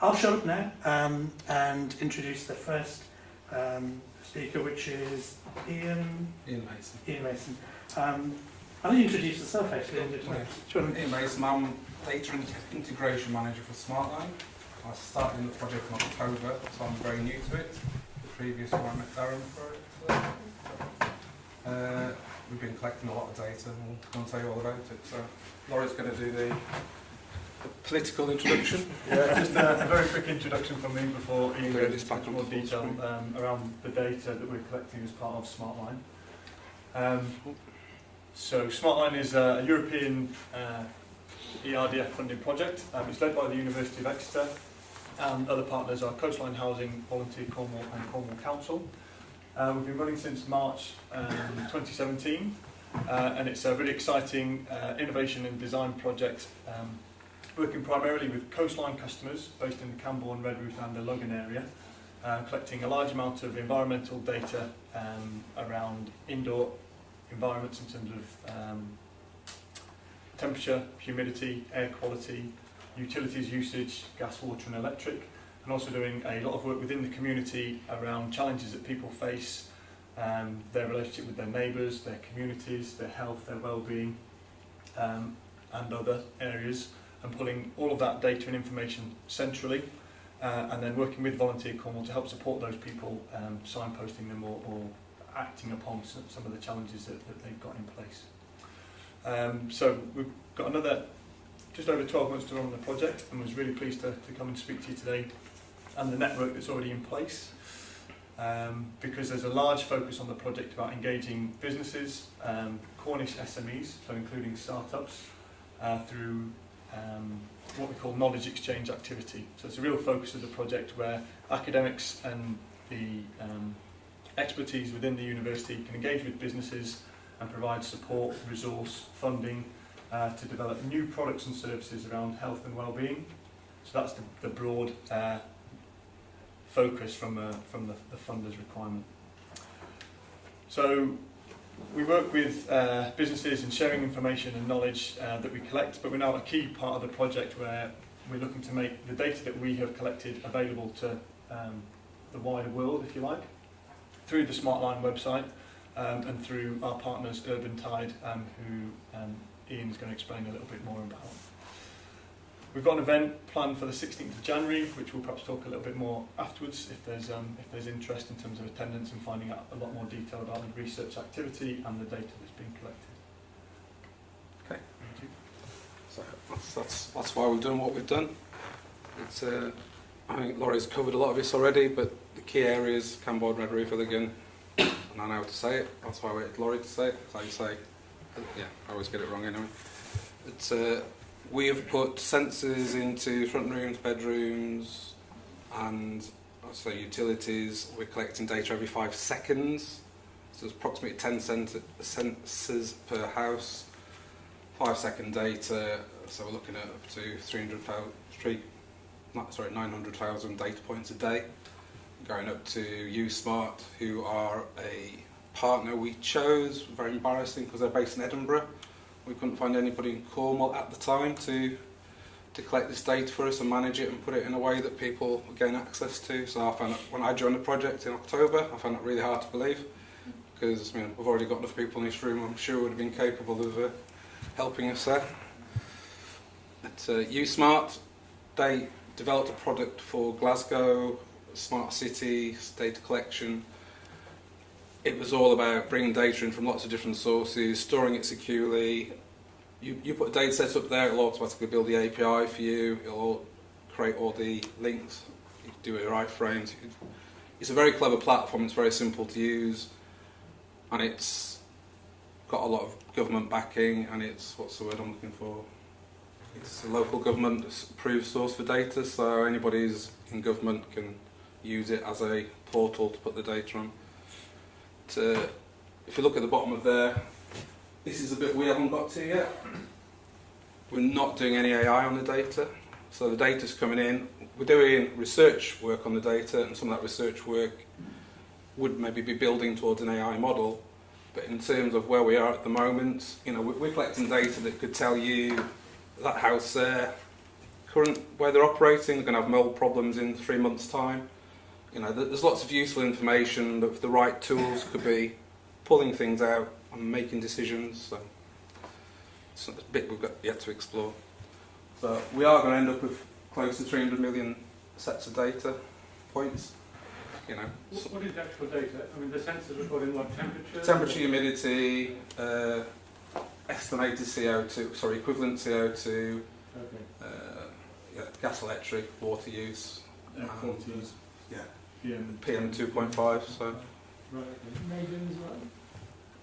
I'll shut up now and introduce the first speaker, which is Ian Mason. Ian Mason. I'll introduce yourself actually. Ian Mason, I'm Data Integration Manager for Smartline. I started in the project in October, so I'm very new to it. The previous one I met Darren for it. We've been collecting a lot of data and we'll come and tell you all about it. So Laura's going to do the political introduction. Yeah, just a very quick introduction from me before Ian goes into back more detail around the data that we're collecting as part of Smartline. So Smartline is a European ERDF funding project. It's led by the University of Exeter, and other partners are Coastline Housing, Volunteer Cornwall and Cornwall Council. We've been running since March 2017, and it's a really exciting innovation and design project, working primarily with coastline customers based in the Camborne, Redruth and the Logan area, collecting a large amount of environmental data around indoor environments in terms of temperature, humidity, air quality, utilities usage, gas, water and electric, and also doing a lot of work within the community around challenges that people face, their relationship with their neighbours, their communities, their health, their well-being, and other areas, and pulling all of that data and information centrally, and then working with Volunteer Cornwall to help support those people, signposting them or acting upon some of the challenges that they've got in place. So we've got another just over 12 months to run on the project, and was really pleased to come and speak to you today, and the network that's already in place, because there's a large focus on the project about engaging businesses, Cornish SMEs, so including startups, through what we call knowledge exchange activity. So it's a real focus of the project where academics and the expertise within the university can engage with businesses and provide support, resource, funding to develop new products and services around health and well-being. So that's the broad focus from the funders' requirement. So we work with businesses in sharing information and knowledge that we collect, but we're now at a key part of the project where we're looking to make the data that we have collected available to the wider world, if you like, through the Smartline website and through our partners Urban Tide, who Ian's going to explain a little bit more about. We've got an event planned for the 16th of January, which we'll perhaps talk a little bit more afterwards if there's interest in terms of attendance and finding out a lot more detail about the research activity and the data that's being collected. Okay. So that's why we've done what we've done. It's, I think Laura's covered a lot of this already, but the key areas, Camborne, Redruth, Illigan, and I know how to say it. That's why I waited Laurie to say it. That's how you say, yeah, I always get it wrong anyway. It's we have put sensors into front rooms, bedrooms, and also utilities. We're collecting data every 5 seconds. So there's approximately 10 sensors per house, 5-second data. So we're looking at up to 900,000 data points a day. Going up to USmart, who are a partner we chose. Very embarrassing because they're based in Edinburgh. We couldn't find anybody in Cornwall at the time to collect this data for us and manage it and put it in a way that people would gain access to. So I found that when I joined the project in October, I found it really hard to believe, because we've already got enough people in this room. I'm sure would have been capable of helping us there. At USmart, they developed a product for Glasgow, smart city, data collection. It was all about bringing data in from lots of different sources, storing it securely. You put a data set up there, it'll automatically build the API for you, it'll create all the links, you can do it with your iframes. It's a very clever platform, it's very simple to use, and it's got a lot of government backing, and it's, what's the word I'm looking for? It's a local government approved source for data, so anybody who's in government can use it as a portal to put the data on. If you look at the bottom of there, this is a bit we haven't got to yet. We're not doing any AI on the data, so the data's coming in. We're doing research work on the data, and some of that research work would maybe be building towards an AI model. But in terms of where we are at the moment, we're collecting data that could tell you that house there current way they're operating. They're going to have mold problems in 3 months' time. You know, there's lots of useful information that, with the right tools, could be pulling things out and making decisions. So it's a bit we've got yet to explore. So we are going to end up with close to 300 million sets of data points. You know, What is the actual data? I mean, the sensors recording what temperature? temperature, humidity, estimated CO2, sorry, equivalent CO2, Okay. yeah, gas, electric, water use, Air qualities, yeah, PM. PM 2.5. So Right, okay.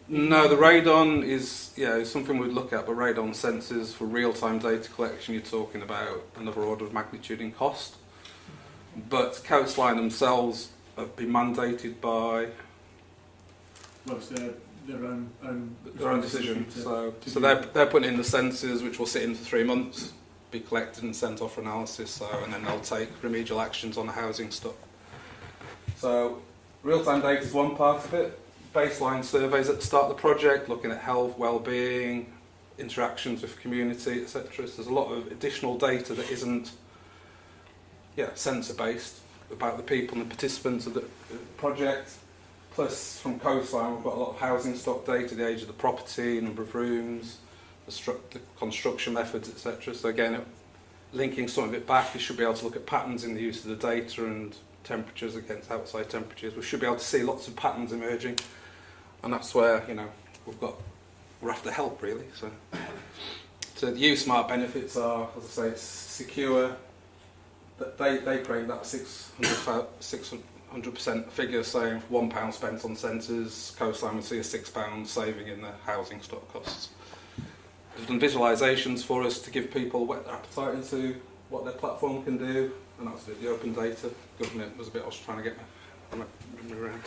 no, the radon is something we'd look at, but radon sensors for real-time data collection, you're talking about another order of magnitude in cost. But coastline themselves have been mandated by Well, it's their own decision. to So do they're putting in the sensors, which will sit in for 3 months, be collected and sent off for analysis. So and then they'll take remedial actions on the housing stock. So real-time data is one part of it. Baseline surveys at the start of the project, looking at health, well-being, interactions with community, etc. So there's a lot of additional data that isn't sensor-based about the people and the participants of the project. Plus, from coastline, we've got a lot of housing stock data, the age of the property, number of rooms, the construction methods, etc. So again, linking some of it back, you should be able to look at patterns in the use of the data and temperatures against outside temperatures. We should be able to see lots of patterns emerging, and that's where we're after help really. So the U-Smart benefits are, as I say, it's secure. They create that 600% figure, saying for £1 spent on sensors, coastline would see a £6 saving in their housing stock costs. They've done visualisations for us to give people whet their appetite into what their platform can do, and that's the open data. Government was a bit I was trying to get my around.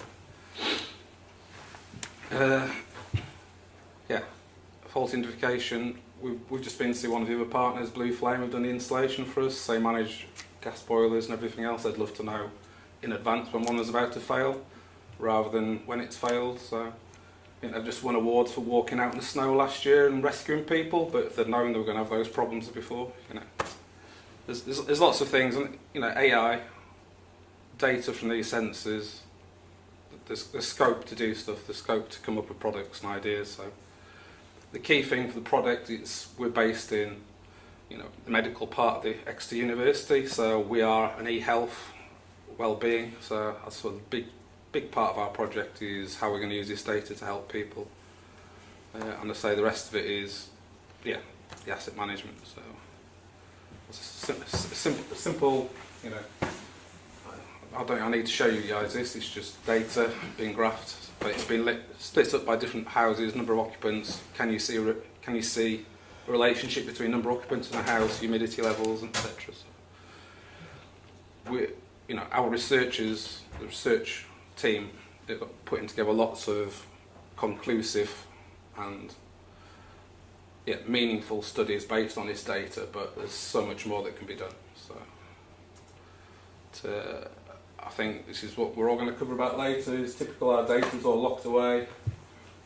Fault identification. We've just been to see one of the other partners, Blue Flame, have done the installation for us. They manage gas boilers and everything else. They'd love to know in advance when one was about to fail, rather than when it's failed. So I think they've just won awards for walking out in the snow last year and rescuing people. But if they'd known they were going to have those problems before, there's lots of things, and AI data from these sensors. There's scope to do stuff. There's scope to come up with products and ideas. So the key thing for the product is we're based in the medical part of the Exeter University, so we are an e-health well-being. So that's sort of big part of our project is how we're going to use this data to help people. And I say the rest of it is the asset management. So it's simple. I need to show you guys this. It's just data being graphed, but it's been split up by different houses, number of occupants. Can you see a relationship between number of occupants in a house, humidity levels, etc. So our researchers, the research team, they've got putting together lots of conclusive and meaningful studies based on this data. But there's so much more that can be done. So I think this is what we're all going to cover about later. Is typical, our data is all locked away.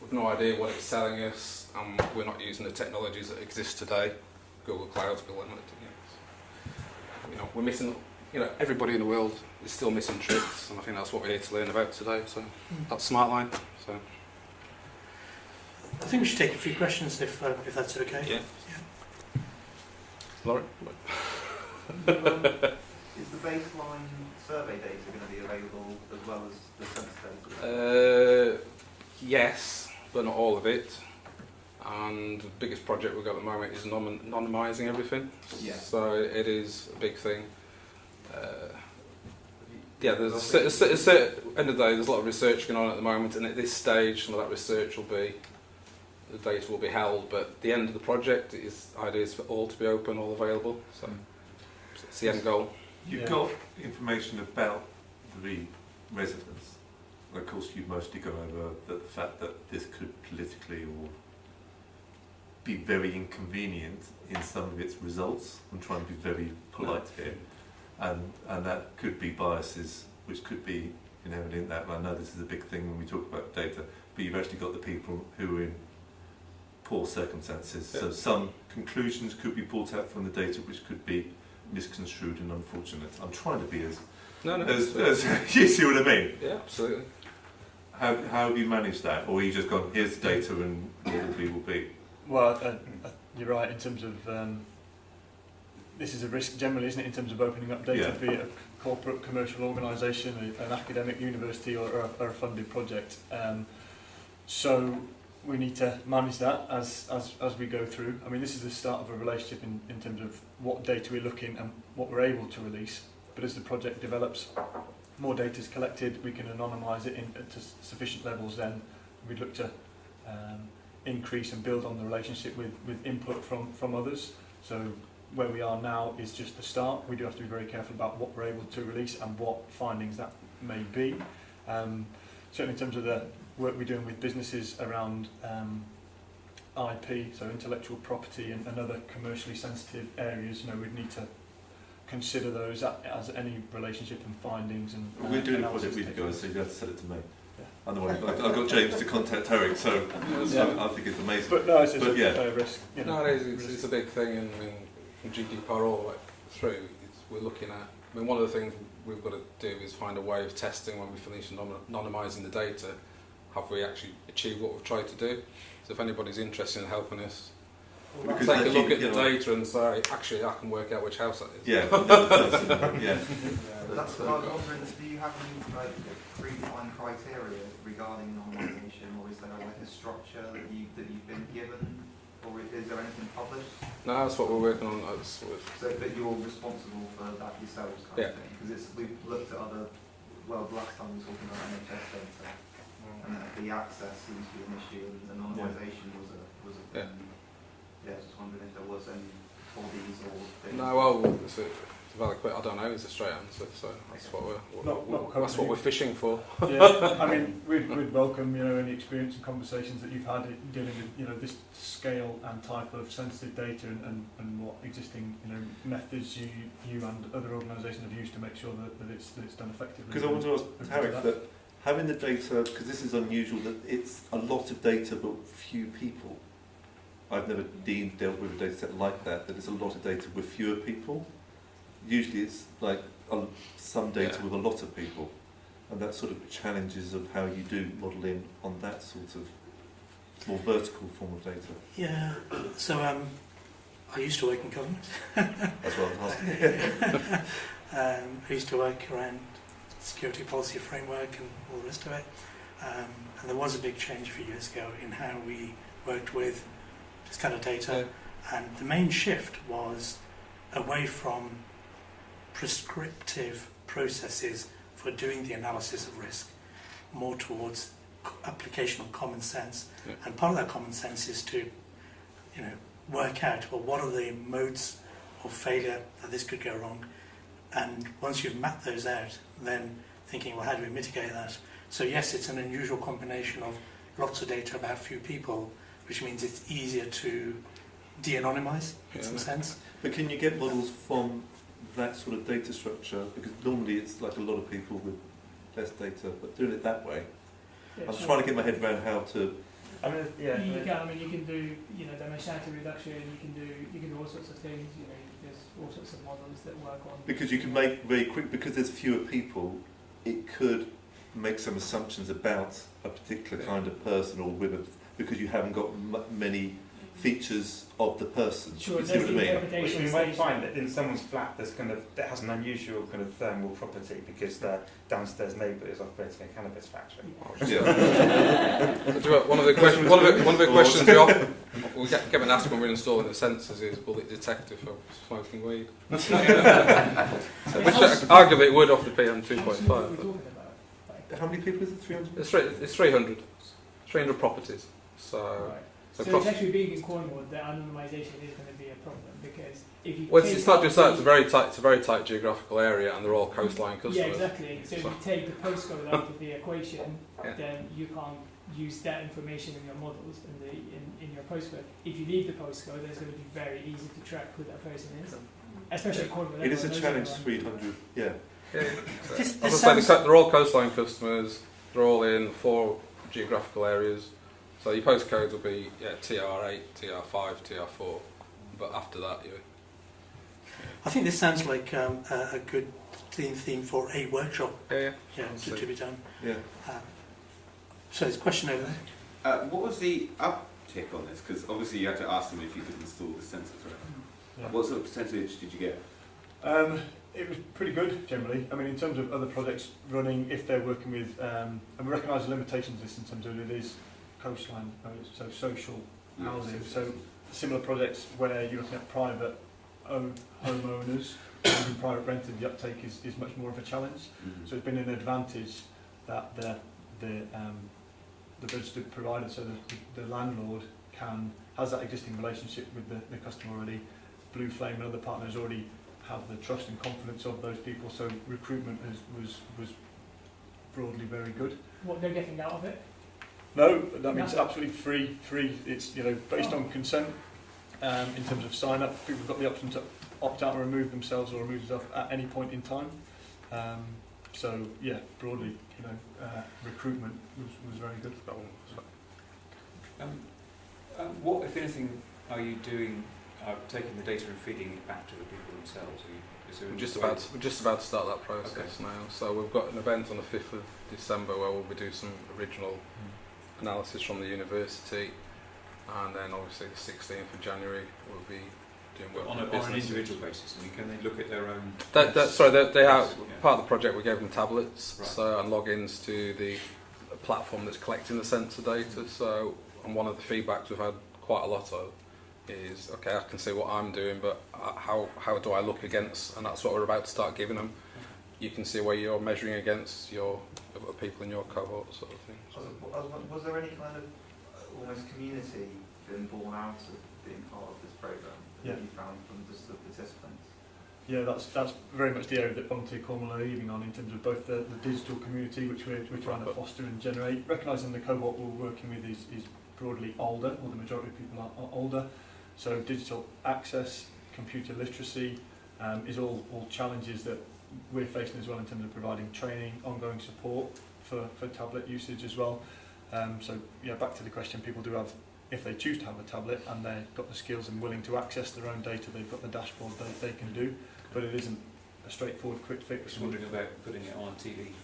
We've no idea what it's telling us, and we're not using the technologies that exist today. Google Cloud's Google Analytics. We're missing. Everybody in the world is still missing tricks, and I think that's what we're here to learn about today. So that's SmartLine. So I think we should take a few questions if that's okay. yeah. Lauren. Is the baseline survey data going to be available as well as the sensor data? Yes, but not all of it. And the biggest project we've got at the moment is anonymising everything. Yeah. So it is a big thing. There's a certain end of the day, there's a lot of research going on at the moment, and at this stage, some of that research the data will be held, but the end of the project ideas for all to be open, all available. So it's the end goal. You've got information about the residents, and of course you've mostly gone over the fact that this could politically or be very inconvenient in some of its results. I'm trying to be very polite here, and that could be biases which could be inherent in that. And I know this is a big thing when we talk about data, but you've actually got the people who are in poor circumstances. So some conclusions could be brought out from the data which could be misconstrued and unfortunate. I'm trying to be as you see what I mean? Yeah, absolutely. How have you managed that, or you just gone, here's the data and what will be will be? Well, you're right in terms of this is a risk generally, isn't it, in terms of opening up data, be it a corporate, commercial organisation, an academic university, or a funded project. So we need to manage that as we go through. I mean, this is the start of a relationship in terms of what data we're looking and what we're able to release. But as the project develops, more data is collected, we can anonymise it to sufficient levels, then we'd look to increase and build on the relationship with input from others. So where we are now is just the start. We do have to be very careful about what we're able to release and what findings that may be. Certainly in terms of the work we're doing with businesses around IP, so intellectual property and other commercially sensitive areas, we'd need to consider those as any relationship and findings. And we're doing a project with you guys, so you have to send it to me. Otherwise, I've got James to contact Eric, so I think it's amazing. But no, it's a fair risk. No, it's a big thing, and from GDPR all the way through, we're looking at. I mean, one of the things we've got to do is find a way of testing when we finish anonymising the data. Have we actually achieved what we've tried to do? So if anybody's interested in helping us, take a look at the data and say, actually, I can work out which house that is. That's what I was wondering. Do you have any predefined criteria regarding anonymisation, or is there a structure that you've been given, or is there anything published? No, that's what we're working on. So that you're responsible for that yourselves, kind of thing. Because we've looked at other. Well, last time we were talking about NHS data, and the access seems to be an issue, and anonymisation was a thing. I was just wondering if there was any bodies or things. No, well, it's a valid question. I don't know. It's a straight answer, so that's what we're fishing for. I mean, we'd welcome any experience and conversations that you've had dealing with this scale and type of sensitive data and what existing methods you and other organisations have used to make sure that it's done effectively. Because I want to ask Tarek that having the data, because this is unusual, that it's a lot of data but few people. I've never dealt with a data set like that it's a lot of data with fewer people. Usually it's like some data with a lot of people, and that sort of challenges of how you do modelling on that sort of more vertical form of data. Yeah, so I used to work in government. That's what I was asking. I used to work around security policy framework and all the rest of it. And there was a big change a few years ago in how we worked with this kind of data. And the main shift was away from prescriptive processes for doing the analysis of risk, more towards application of common sense. And part of that common sense is to work out, well, what are the modes of failure that this could go wrong, and once you've mapped those out, then thinking, well, how do we mitigate that? So yes, it's an unusual combination of lots of data about few people, which means it's easier to de-anonymise in some sense. But can you get models from that sort of data structure? Because normally it's like a lot of people with less data, but doing it that way. I'm trying to get my head around how to. You can do dimensionality reduction. You can do all sorts of things. There's all sorts of models that work on. Because you can make very quick, because there's fewer people, it could make some assumptions about a particular kind of person or because you haven't got many features of the person. Sure, you see what I mean? Which we might find that in someone's flat that has an unusual kind of thermal property because their downstairs neighbour is operating a cannabis factory. One of the questions we get asked when we're installing the sensors is, will it detect if I'm smoking weed? Which arguably it would off the PM 2.5. How many people is it? 300? It's 300. 300 properties. So it's actually being in Cornwall, the anonymisation is going to be a problem, because if you it's not just that, it's a very tight geographical area, and they're all coastline customers. Yeah, exactly. So if you take the postcode out of the equation, then you can't use that information in your models in your postcode. If you leave the postcode, it's going to be very easy to track who that person is, especially Cornwall. It is a challenge. 300. Yeah. They're all coastline customers. They're all in 4 geographical areas. So your postcodes will be TR8, TR5, TR4, but after that I think this sounds like a good theme for a workshop. Yeah. To be done. Yeah. So there's a question over there. What was the uptick on this? Because obviously you had to ask them if you could install the sensors, right? Yeah. What sort of percentage did you get? It was pretty good generally. I mean, in terms of other projects running, if they're working with, and we recognise the limitations of this in terms of it is coastline, so social housing. So similar projects where you're looking at private homeowners and private rented, the uptake is much more of a challenge. Mm-hmm. So it's been an advantage that the registered provider, so the landlord has that existing relationship with the customer already. Blue Flame and other partners already have the trust and confidence of those people, so recruitment was broadly very good. What they're getting out of it? No, that means absolutely free. It's based on consent. In terms of sign up, people have got the option to opt out and remove themselves or remove themselves at any point in time. So yeah, broadly, recruitment was very good. What, if anything, are you doing? Taking the data and feeding it back to the people themselves? We're just about to start that process now. So we've got an event on the 5th of December where we'll be doing some original analysis from the university, and then obviously the 16th of January we'll be doing work on an individual basis. I mean, can they look at their own? They have part of the project. We gave them tablets, right. And logins to the platform that's collecting the sensor data. So, and one of the feedbacks we've had quite a lot of is, okay, I can see what I'm doing, but how do I look against? And that's what we're about to start giving them. You can see where you're measuring against your people in your cohort, sort of thing. Was there any kind of almost community been born out of being part of this program that you found from just the participants? Yeah, that's very much the area that Volunteer Cornwall are leading on in terms of both the digital community, which we're trying to foster and generate. Recognising the cohort we're working with is broadly older, or the majority of people are older. So digital access, computer literacy is all challenges that we're facing as well in terms of providing training, ongoing support for tablet usage as well. So yeah, back to the question, people do have, if they choose to have a tablet and they've got the skills and willing to access their own data, they've got the dashboard that they can do, but it isn't a straightforward quick fix. Just wondering about putting it on TV.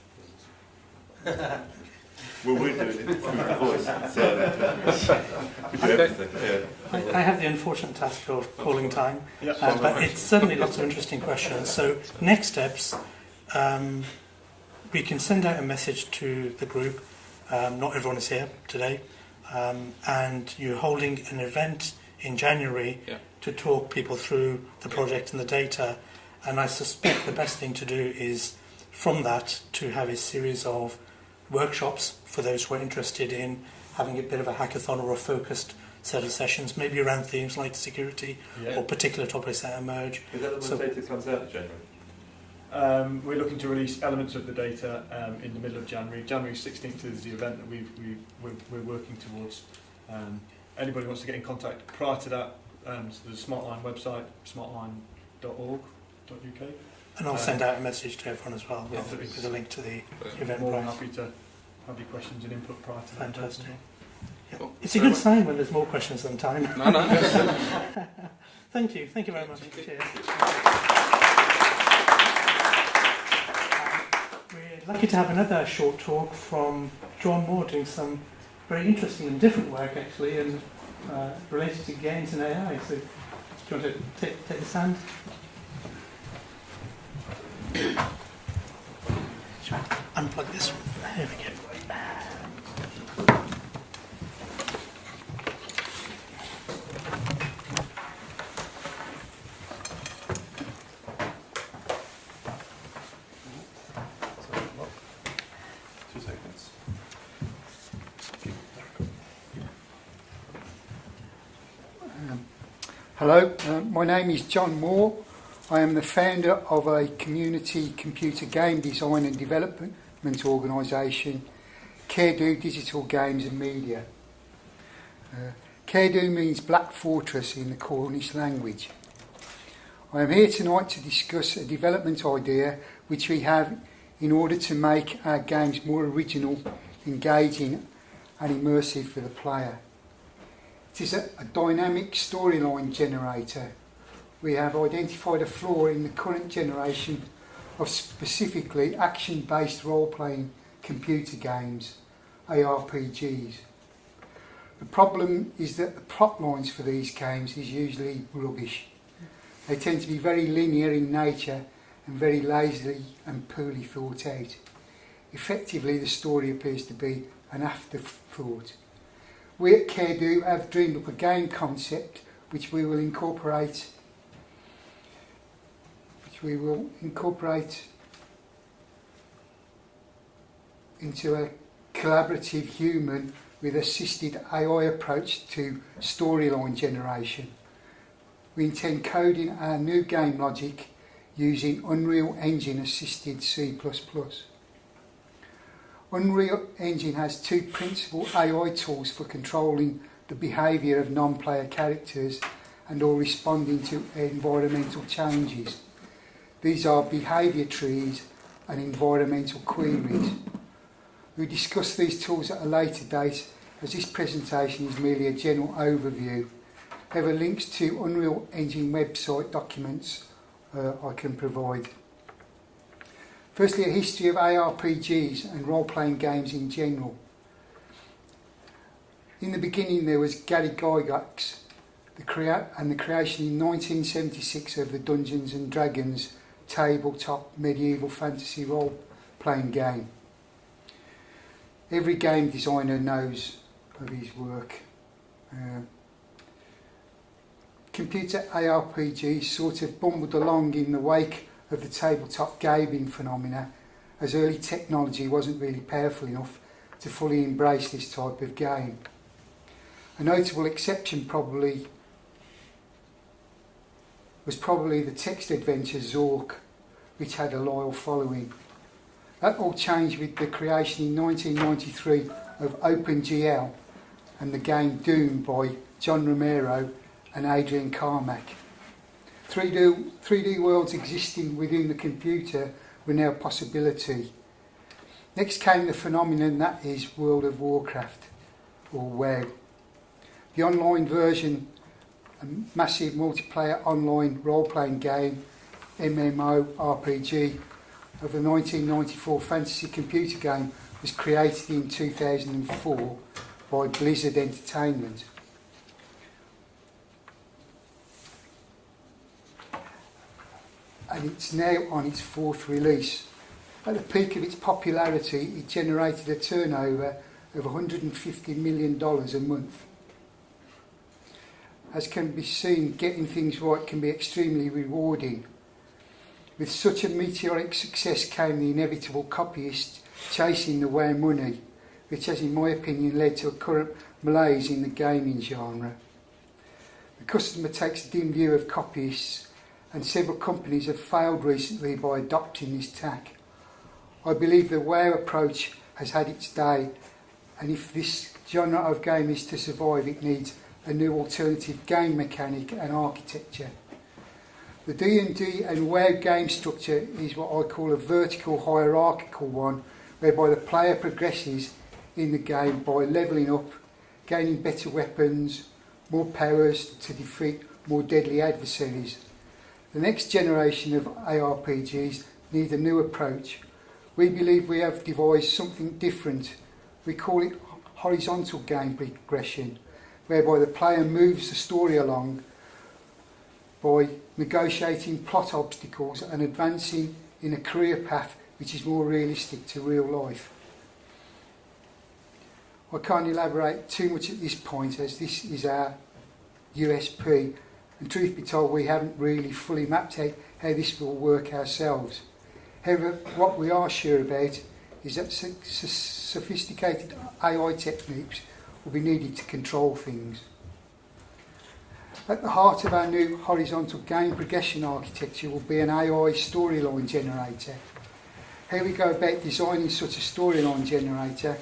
Well, we're doing it through the voice, so we do everything. Yeah. I have the unfortunate task of calling time, Yeah, but it's certainly lots of interesting questions. So next steps, we can send out a message to the group. Not everyone is here today, and you're holding an event in January to talk people through the project and the data. And I suspect the best thing to do is, from that, to have a series of workshops for those who are interested in having a bit of a hackathon or a focused set of sessions, maybe around themes like security or particular topics that emerge. Is that when the data comes out in January? We're looking to release elements of the data in the middle of January. January 16th is the event that we're working towards. Anybody who wants to get in contact prior to that, so there's a Smartline website, smartline.org.uk. And I'll send out a message to everyone as well with a link to the event. More than happy to have your questions and input prior to that. Fantastic. Yeah. It's a good sign when there's more questions than time. No. Thank you very much. Cheers. We're lucky to have another short talk from John Moore doing some very interesting and different work actually, and related to games and AI. So, do you want to take the stand? Should I unplug this one? Here we go. Hello, my name is John Moore. I am the founder of a community computer game design and development organisation, Caredo Digital Games and Media. Caredo means Black Fortress in the Cornish language. I am here tonight to discuss a development idea which we have in order to make our games more original, engaging and immersive for the player. It is a dynamic storyline generator we have identified a flaw in the current generation of specifically action-based role-playing computer games, ARPGs. The problem is that the plot lines for these games is usually rubbish. They tend to be very linear in nature and very lazily and poorly thought out. Effectively, the story appears to be an afterthought. We at CareDo have dreamed up a game concept which we will incorporate into a collaborative human with assisted AI approach to storyline generation. We intend coding our new game logic using Unreal Engine assisted C++. Unreal Engine has two principal AI tools for controlling the behaviour of non-player characters and or responding to environmental changes. These are behaviour trees and environmental queries. We'll discuss these tools at a later date, as this presentation is merely a general overview. However, links to Unreal Engine website documents I can provide. Firstly, a history of ARPGs and role-playing games in general. In the beginning there was Gary Gygax, the creation in 1976 of the Dungeons and Dragons tabletop medieval fantasy role-playing game. Every game designer knows of his work. Computer ARPGs sort of bumbled along in the wake of the tabletop gaming phenomena, as early technology wasn't really powerful enough to fully embrace this type of game. A notable exception was probably the text adventure Zork, which had a loyal following. That all changed with the creation in 1993 of OpenGL and the game Doom by John Romero and Adrian Carmack. 3D worlds existing within the computer were now a possibility. Next came the phenomenon that is World of Warcraft, or WoW. The online version, a massive multiplayer online role-playing game, MMORPG, of the 1994 fantasy computer game was created in 2004 by Blizzard Entertainment. And it's now on its fourth release. At the peak of its popularity, it generated a turnover of $150 million a month. As can be seen, getting things right can be extremely rewarding. With such a meteoric success came the inevitable copyists chasing the WoW money, which has, in my opinion, led to a current malaise in the gaming genre. The customer takes a dim view of copyists, and several companies have failed recently by adopting this tack. I believe the WoW approach has had its day, and if this genre of game is to survive, it needs a new alternative game mechanic and architecture. The D&D and WoW game structure is what I call a vertical hierarchical one, whereby the player progresses in the game by levelling up, gaining better weapons, more powers to defeat more deadly adversaries. The next generation of ARPGs need a new approach. We believe we have devised something different. We call it horizontal game progression, whereby the player moves the story along by negotiating plot obstacles and advancing in a career path which is more realistic to real life. I can't elaborate too much at this point, as this is our USP, and truth be told, we haven't really fully mapped out how this will work ourselves. However, what we are sure about is that sophisticated AI techniques will be needed to control things. At the heart of our new horizontal game progression architecture will be an AI storyline generator. How we go about designing such a storyline generator.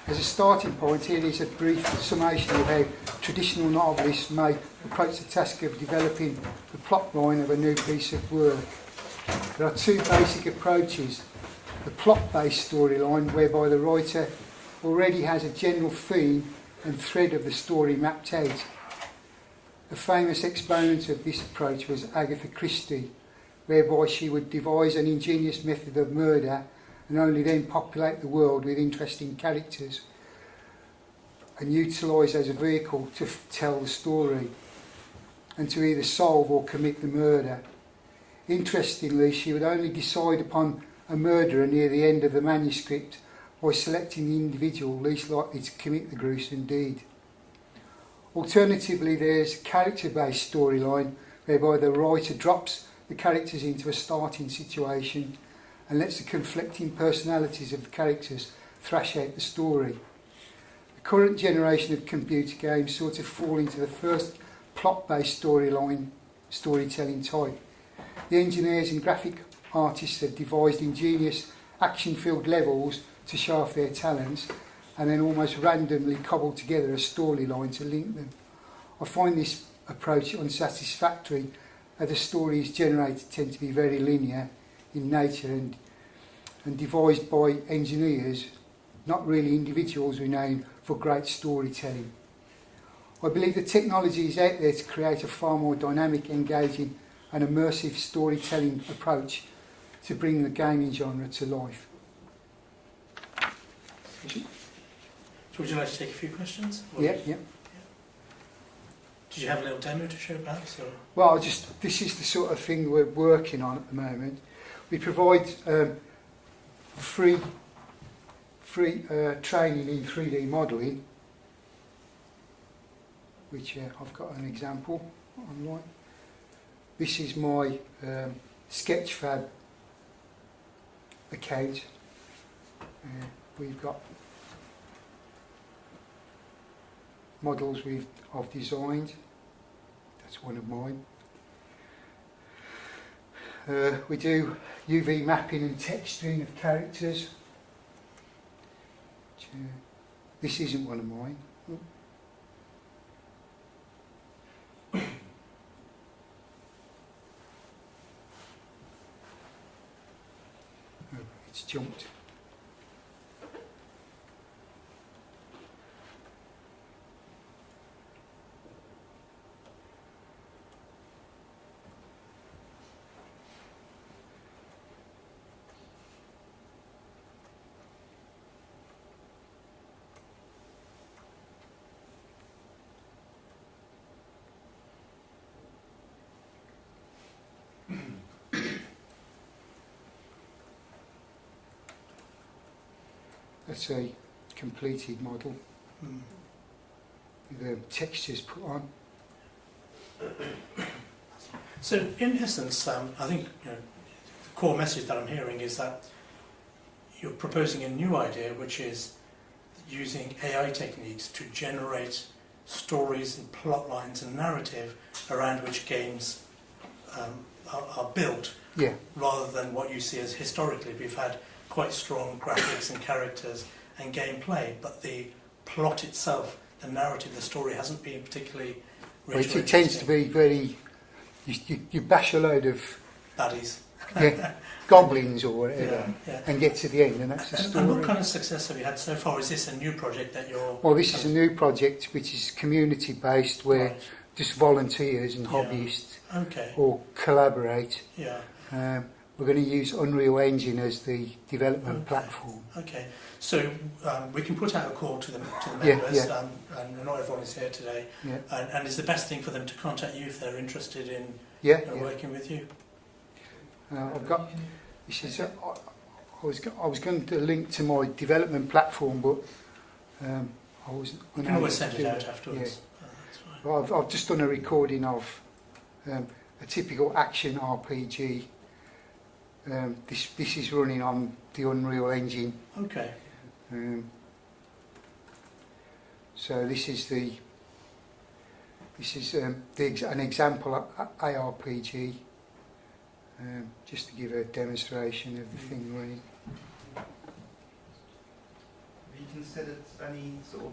As a starting point, here is a brief summation of how traditional novelists may approach the task of developing the plot line of a new piece of work. There are two basic approaches. The plot-based storyline, whereby the writer already has a general theme and thread of the story mapped out. A famous exponent of this approach was Agatha Christie, whereby she would devise an ingenious method of murder and only then populate the world with interesting characters and utilise as a vehicle to tell the story and to either solve or commit the murder. Interestingly, she would only decide upon a murderer near the end of the manuscript by selecting the individual least likely to commit the gruesome deed. Alternatively, there's a character-based storyline whereby the writer drops the characters into a starting situation and lets the conflicting personalities of the characters thrash out the story. The current generation of computer games sort of fall into the first plot-based storytelling type. The engineers and graphic artists have devised ingenious action-filled levels to show off their talents and then almost randomly cobble together a storyline to link them. I find this approach unsatisfactory as the stories generated tend to be very linear in nature and devised by engineers, not really individuals renowned for great storytelling. I believe the technology is out there to create a far more dynamic, engaging and immersive storytelling approach to bring the gaming genre to life. So would you like to take a few questions? Yeah. Did you have a little demo to show perhaps? Or? Well, this is the sort of thing we're working on at the moment. We provide free training in 3D modelling, which I've got an example online. This is my Sketchfab account. We've got models I've designed. That's one of mine. We do UV mapping and texturing of characters. This isn't one of mine. It's jumped. That's a completed model with the textures put on. So in essence, I think the core message that I'm hearing is that you're proposing a new idea, which is using AI techniques to generate stories and plot lines and narrative around which games are built, rather than what you see as historically. We've had quite strong graphics and characters and gameplay, but the plot itself, the narrative, the story hasn't been particularly rich. It tends to be very, you bash a load of baddies, goblins or whatever, yeah. and get to the end, and that's the story. And what kind of success have you had so far? Is this a new project that you're... Well, this is a new project which is community based, where just volunteers and hobbyists all collaborate. We're going to use Unreal Engine as the development platform. Okay, so we can put out a call to the members, and not everyone is here today. And is the best thing for them to contact you if they're interested in working with you? I've got this is. I was going to link to my development platform, but I wasn't. You can always send it out afterwards. Well, I've just done a recording of a typical action RPG. This is running on the Unreal Engine. Okay. So this is an example ARPG, just to give a demonstration of the thing running. Have you considered any sort of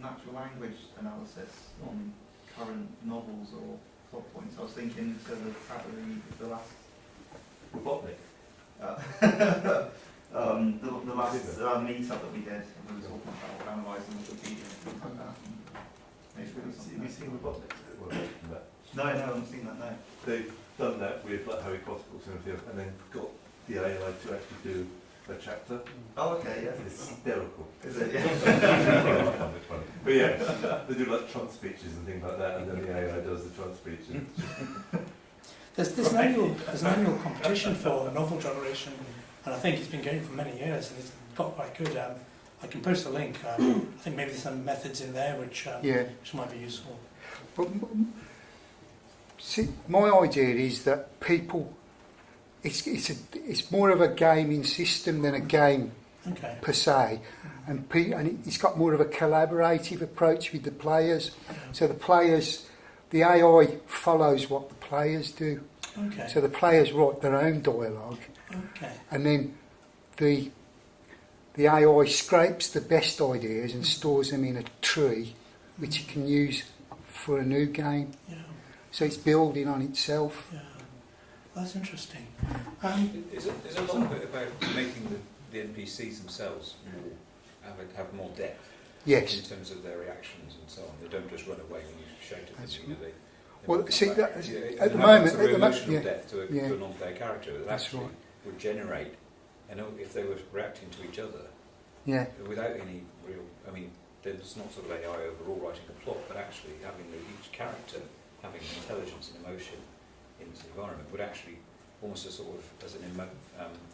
natural language analysis on current novels or plot points? I was thinking to the last Robotnik. The last meetup that we did, we were talking about analysing Wikipedia and things like that. Have you seen robotics? Well, no. No, I haven't seen that, no. They've done that with like Harry Potter books and everything, and then got the AI to actually do a chapter. Oh, okay, yeah. It's hysterical. Is it? Yeah. But yeah, they do like Trump speeches and things like that, and then the AI does the Trump speech. And There's an annual competition for novel generation, and I think it's been going for many years, and it's got quite good. I can post a link. I think maybe there's some methods in there which might be useful. But see, my idea is that people, it's more of a gaming system than a game per se, and it's got more of a collaborative approach with the players. So the AI follows what the players do. Okay. So the players write their own dialogue, and then the AI scrapes the best ideas and stores them in a tree, which it can use for a new game. Yeah. So it's building on itself. Yeah. That's interesting. Is a lot of it about making the NPCs themselves have more depth? Yes. In terms of their reactions and so on. They don't just run away when you shout at them. That's You know, they well, see, back. at the moment, sort of emotional depth to a non-player character that That's actually would generate. And if they were reacting to each other, without any real, I mean, there's not sort of AI overall writing a plot, but actually having each character having intelligence and emotion in this environment would actually almost as an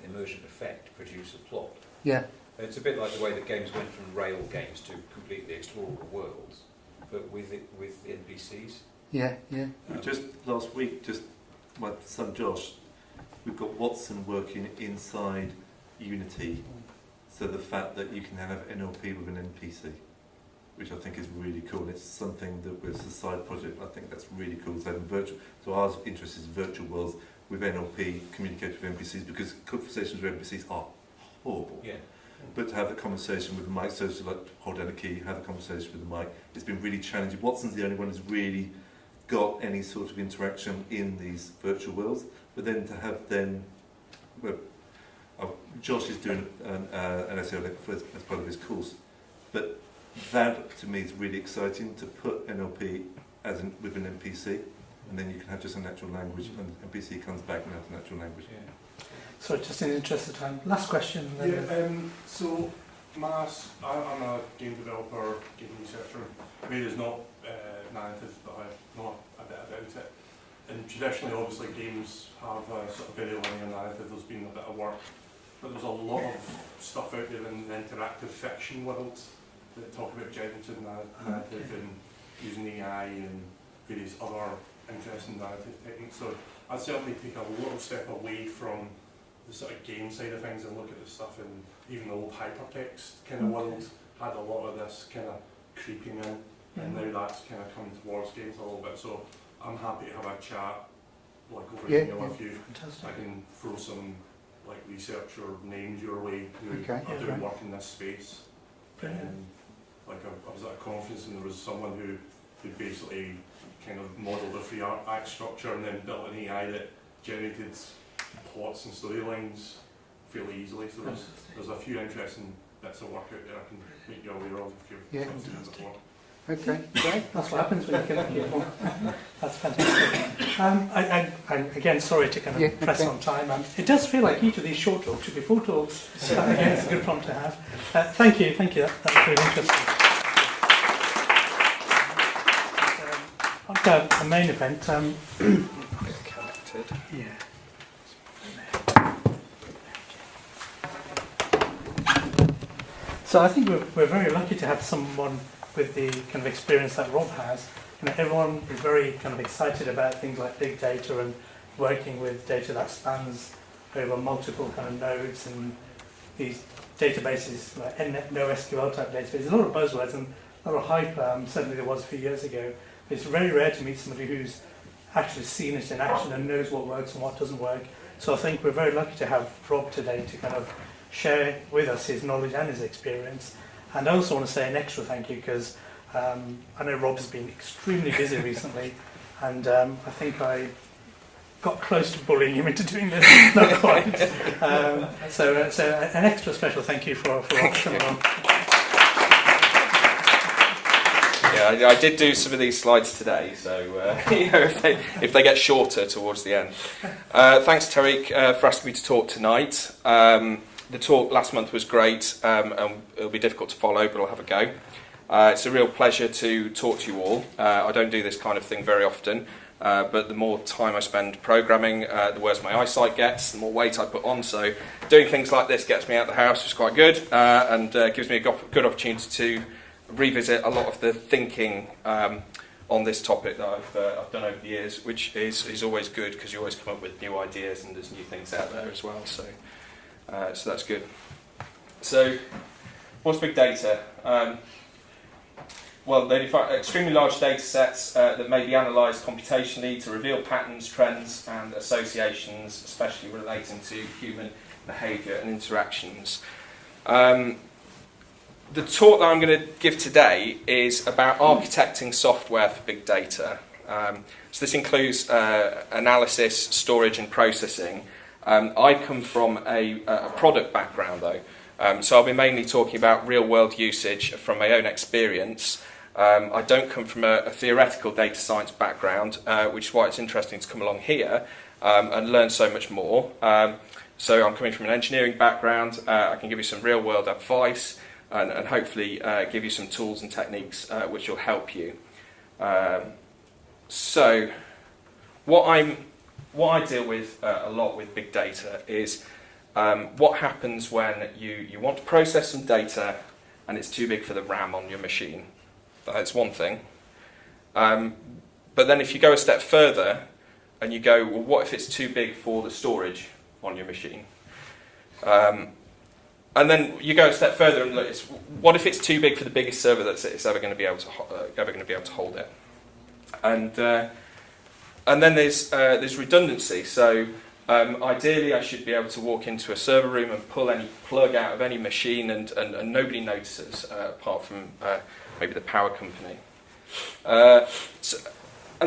immersion effect produce a plot. Yeah. It's a bit like the way that games went from rail games to completely explorable worlds, but with NPCs. Yeah, yeah. Just last week, my son Josh, we've got Watson working inside Unity. So the fact that you can have NLP with an NPC, which I think is really cool. It's something that was a side project. I think that's really cool. So our interest is virtual worlds with NLP, communicate with NPCs, because conversations with NPCs are horrible. Yeah. But to have the conversation with the mic, so to like hold down a key, have a conversation with the mic, it's been really challenging. Watson's the only one who's really got any sort of interaction in these virtual worlds. But then to have Josh is doing an SEO as part of his course, but that to me is really exciting, to put NLP with an NPC, and then you can have just a natural language, and NPC comes back and has a natural language. Yeah. So just in the interest of time, last question. So I'm a game developer, game researcher. Maybe there's not narrative, but I know a bit about it. And traditionally, obviously, games have a sort of very linear narrative. There's been a bit of work, but there's a lot of stuff out there in the interactive fiction world that talk about generative narrative and using AI and various other interesting narrative techniques. So I'd certainly take a little step away from the sort of game side of things and look at the stuff in even the old hypertext kind of world had a lot of this kind of creeping in, and now that's kind of coming towards games a little bit. So I'm happy to have a chat like over email with you. Fantastic. I can throw some like researcher names your way who are doing work in this space. Like I was at a conference and there was someone who basically kind of modelled a free act structure and then built an AI that generated plots and storylines fairly easily. So there's a few interesting bits of work out there I can make you aware of if you've seen it before. Okay, great. That's what happens when you connect people. That's fantastic. I again, sorry to kind of press on time. It does feel like each of these short talks should be full talks. Again, it's a good prompt to have. Thank you. That was really interesting. On to the main event. Yeah. So I think we're very lucky to have someone with the kind of experience that Rob has. You know, everyone is very kind of excited about things like big data and working with data that spans over multiple kind of nodes and these databases like noSQL type databases. There's a lot of buzzwords and a lot of hype, certainly there was a few years ago. It's very rare to meet somebody who's actually seen it in action and knows what works and what doesn't work. So I think we're very lucky to have Rob today to kind of share with us his knowledge and his experience. And I also want to say an extra thank you because I know Rob has been extremely busy recently, and I think I got close to bullying him into doing this. Not quite. So an extra special thank you for Rob coming on. Yeah, Yeah, I did do some of these slides today, so if they get shorter towards the end. Thanks, Tariq, for asking me to talk tonight. The talk last month was great, and it'll be difficult to follow, but I'll have a go. It's a real pleasure to talk to you all. I don't do this kind of thing very often, but the more time I spend programming, the worse my eyesight gets, the more weight I put on. So doing things like this gets me out of the house, which is quite good, and gives me a good opportunity to revisit a lot of the thinking on this topic that I've done over the years, which is always good because you always come up with new ideas and there's new things out there as well. So that's good. So what's big data? Well, they define extremely large data sets that may be analysed computationally to reveal patterns, trends and associations, especially relating to human behaviour and interactions. The talk that I'm going to give today is about architecting software for big data. So this includes analysis, storage and processing. I come from a product background though, so I'll be mainly talking about real-world usage from my own experience. I don't come from a theoretical data science background, which is why it's interesting to come along here and learn so much more. So I'm coming from an engineering background. I can give you some real-world advice and hopefully give you some tools and techniques which will help you. So what I deal with a lot with big data is what happens when you want to process some data and it's too big for the RAM on your machine. That's one thing. But then if you go a step further and you go, well, what if it's too big for the storage on your machine? And then you go a step further and look, what if it's too big for the biggest server that's ever going to be able to hold it? And then there's redundancy. So ideally, I should be able to walk into a server room and pull any plug out of any machine, and nobody notices apart from maybe the power company. And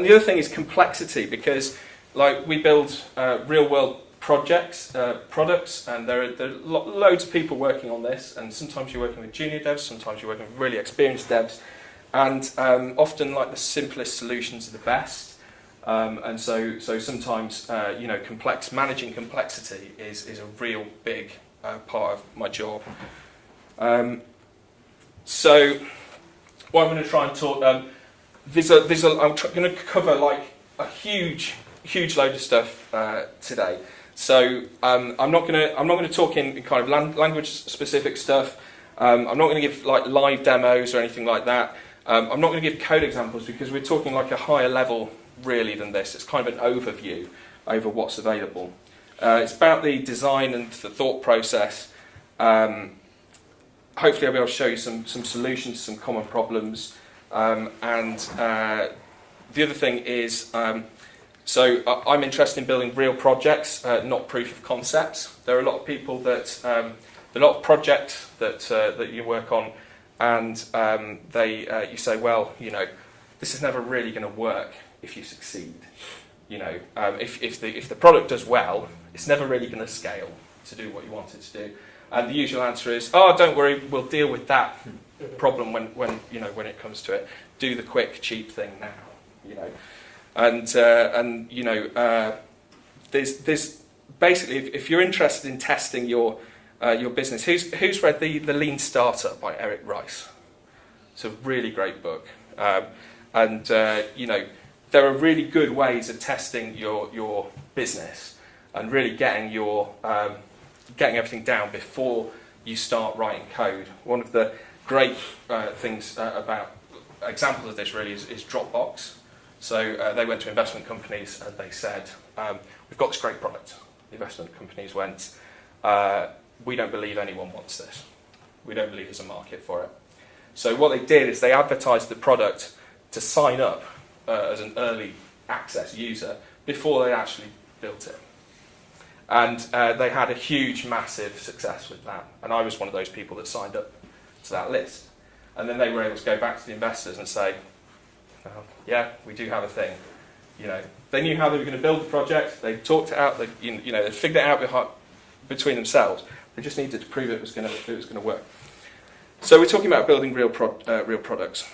the other thing is complexity, because like we build real-world products, and there are loads of people working on this, and sometimes you're working with junior devs, sometimes you're working with really experienced devs, and often like the simplest solutions are the best. And so sometimes managing complexity is a real big part of my job. So what I'm going to try and talk, I'm going to cover like a huge load of stuff today. So I'm not going to talk in kind of language specific stuff. I'm not going to give like live demos or anything like that. I'm not going to give code examples because we're talking like a higher level really than this. It's kind of an overview over what's available. It's about the design and the thought process. Hopefully I'll be able to show you some solutions to some common problems. And the other thing is, so I'm interested in building real projects, not proof of concepts. There are a lot of people that, a lot of projects that you work on, and you say, well, this is never really going to work if you succeed. If the product does well, it's never really going to scale to do what you want it to do. And the usual answer is, oh, don't worry, we'll deal with that problem when it comes to it. Do the quick, cheap thing now. There's basically, if you're interested in testing your business, who's read the Lean Starter by Eric Rice? It's a really great book, there are really good ways of testing your business and really getting getting everything down before you start writing code. One of the great things about examples of this really is Dropbox. So they went to investment companies and they said, we've got this great product. The investment companies went, we don't believe anyone wants this. We don't believe there's a market for it. So what they did is they advertised the product to sign up as an early access user before they actually built it. And they had a huge, massive success with that. And I was one of those people that signed up to that list. And then they were able to go back to the investors and say, yeah, we do have a thing. They knew how they were going to build the project. They talked it out. They figured it out between themselves. They just needed to prove it was going to work. So we're talking about building real products.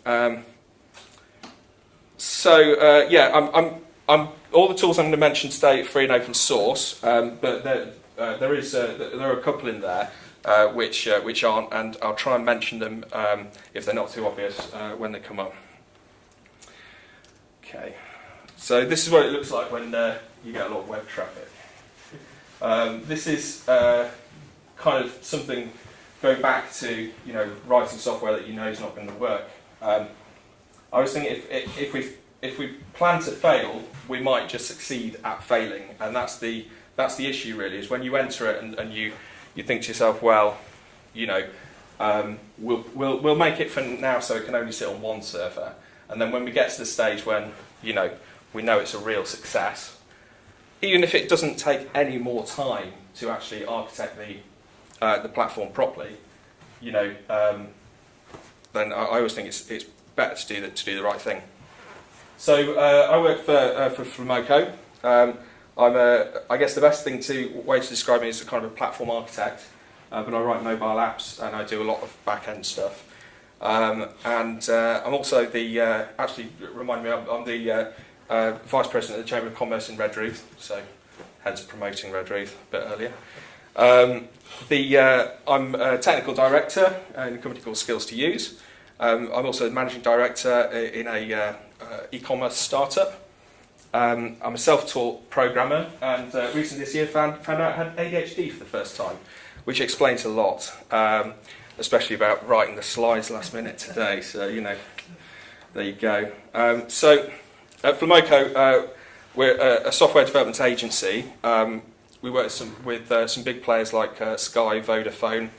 I'm all the tools I'm going to mention today are free and open source, but there are a couple in there which aren't, and I'll try and mention them if they're not too obvious when they come up. Okay, so this is what it looks like when you get a lot of web traffic. This is kind of something going back to writing software that is not going to work. I was thinking if we plan to fail, we might just succeed at failing, and that's the issue really. Is when you enter it and you think to yourself, well, we'll make it for now, so it can only sit on one server, and then when we get to the stage when we know it's a real success, even if it doesn't take any more time to actually architect the platform properly, then I always think it's better to do the right thing. So I work for Flamoco. I guess the best way to describe me is a kind of a platform architect, but I write mobile apps and I do a lot of back-end stuff. And I'm also I'm the Vice President of the Chamber of Commerce in Redruth, so hence promoting Redruth a bit earlier. I'm a technical director in a company called Skills to Use. I'm also the managing director in a e-commerce startup. I'm a self-taught programmer, and recently this year found out I had ADHD for the first time, which explains a lot, especially about writing the slides last minute today. So there you go. So at Flamoco, we're a software development agency. We work with some big players like Sky, Vodafone,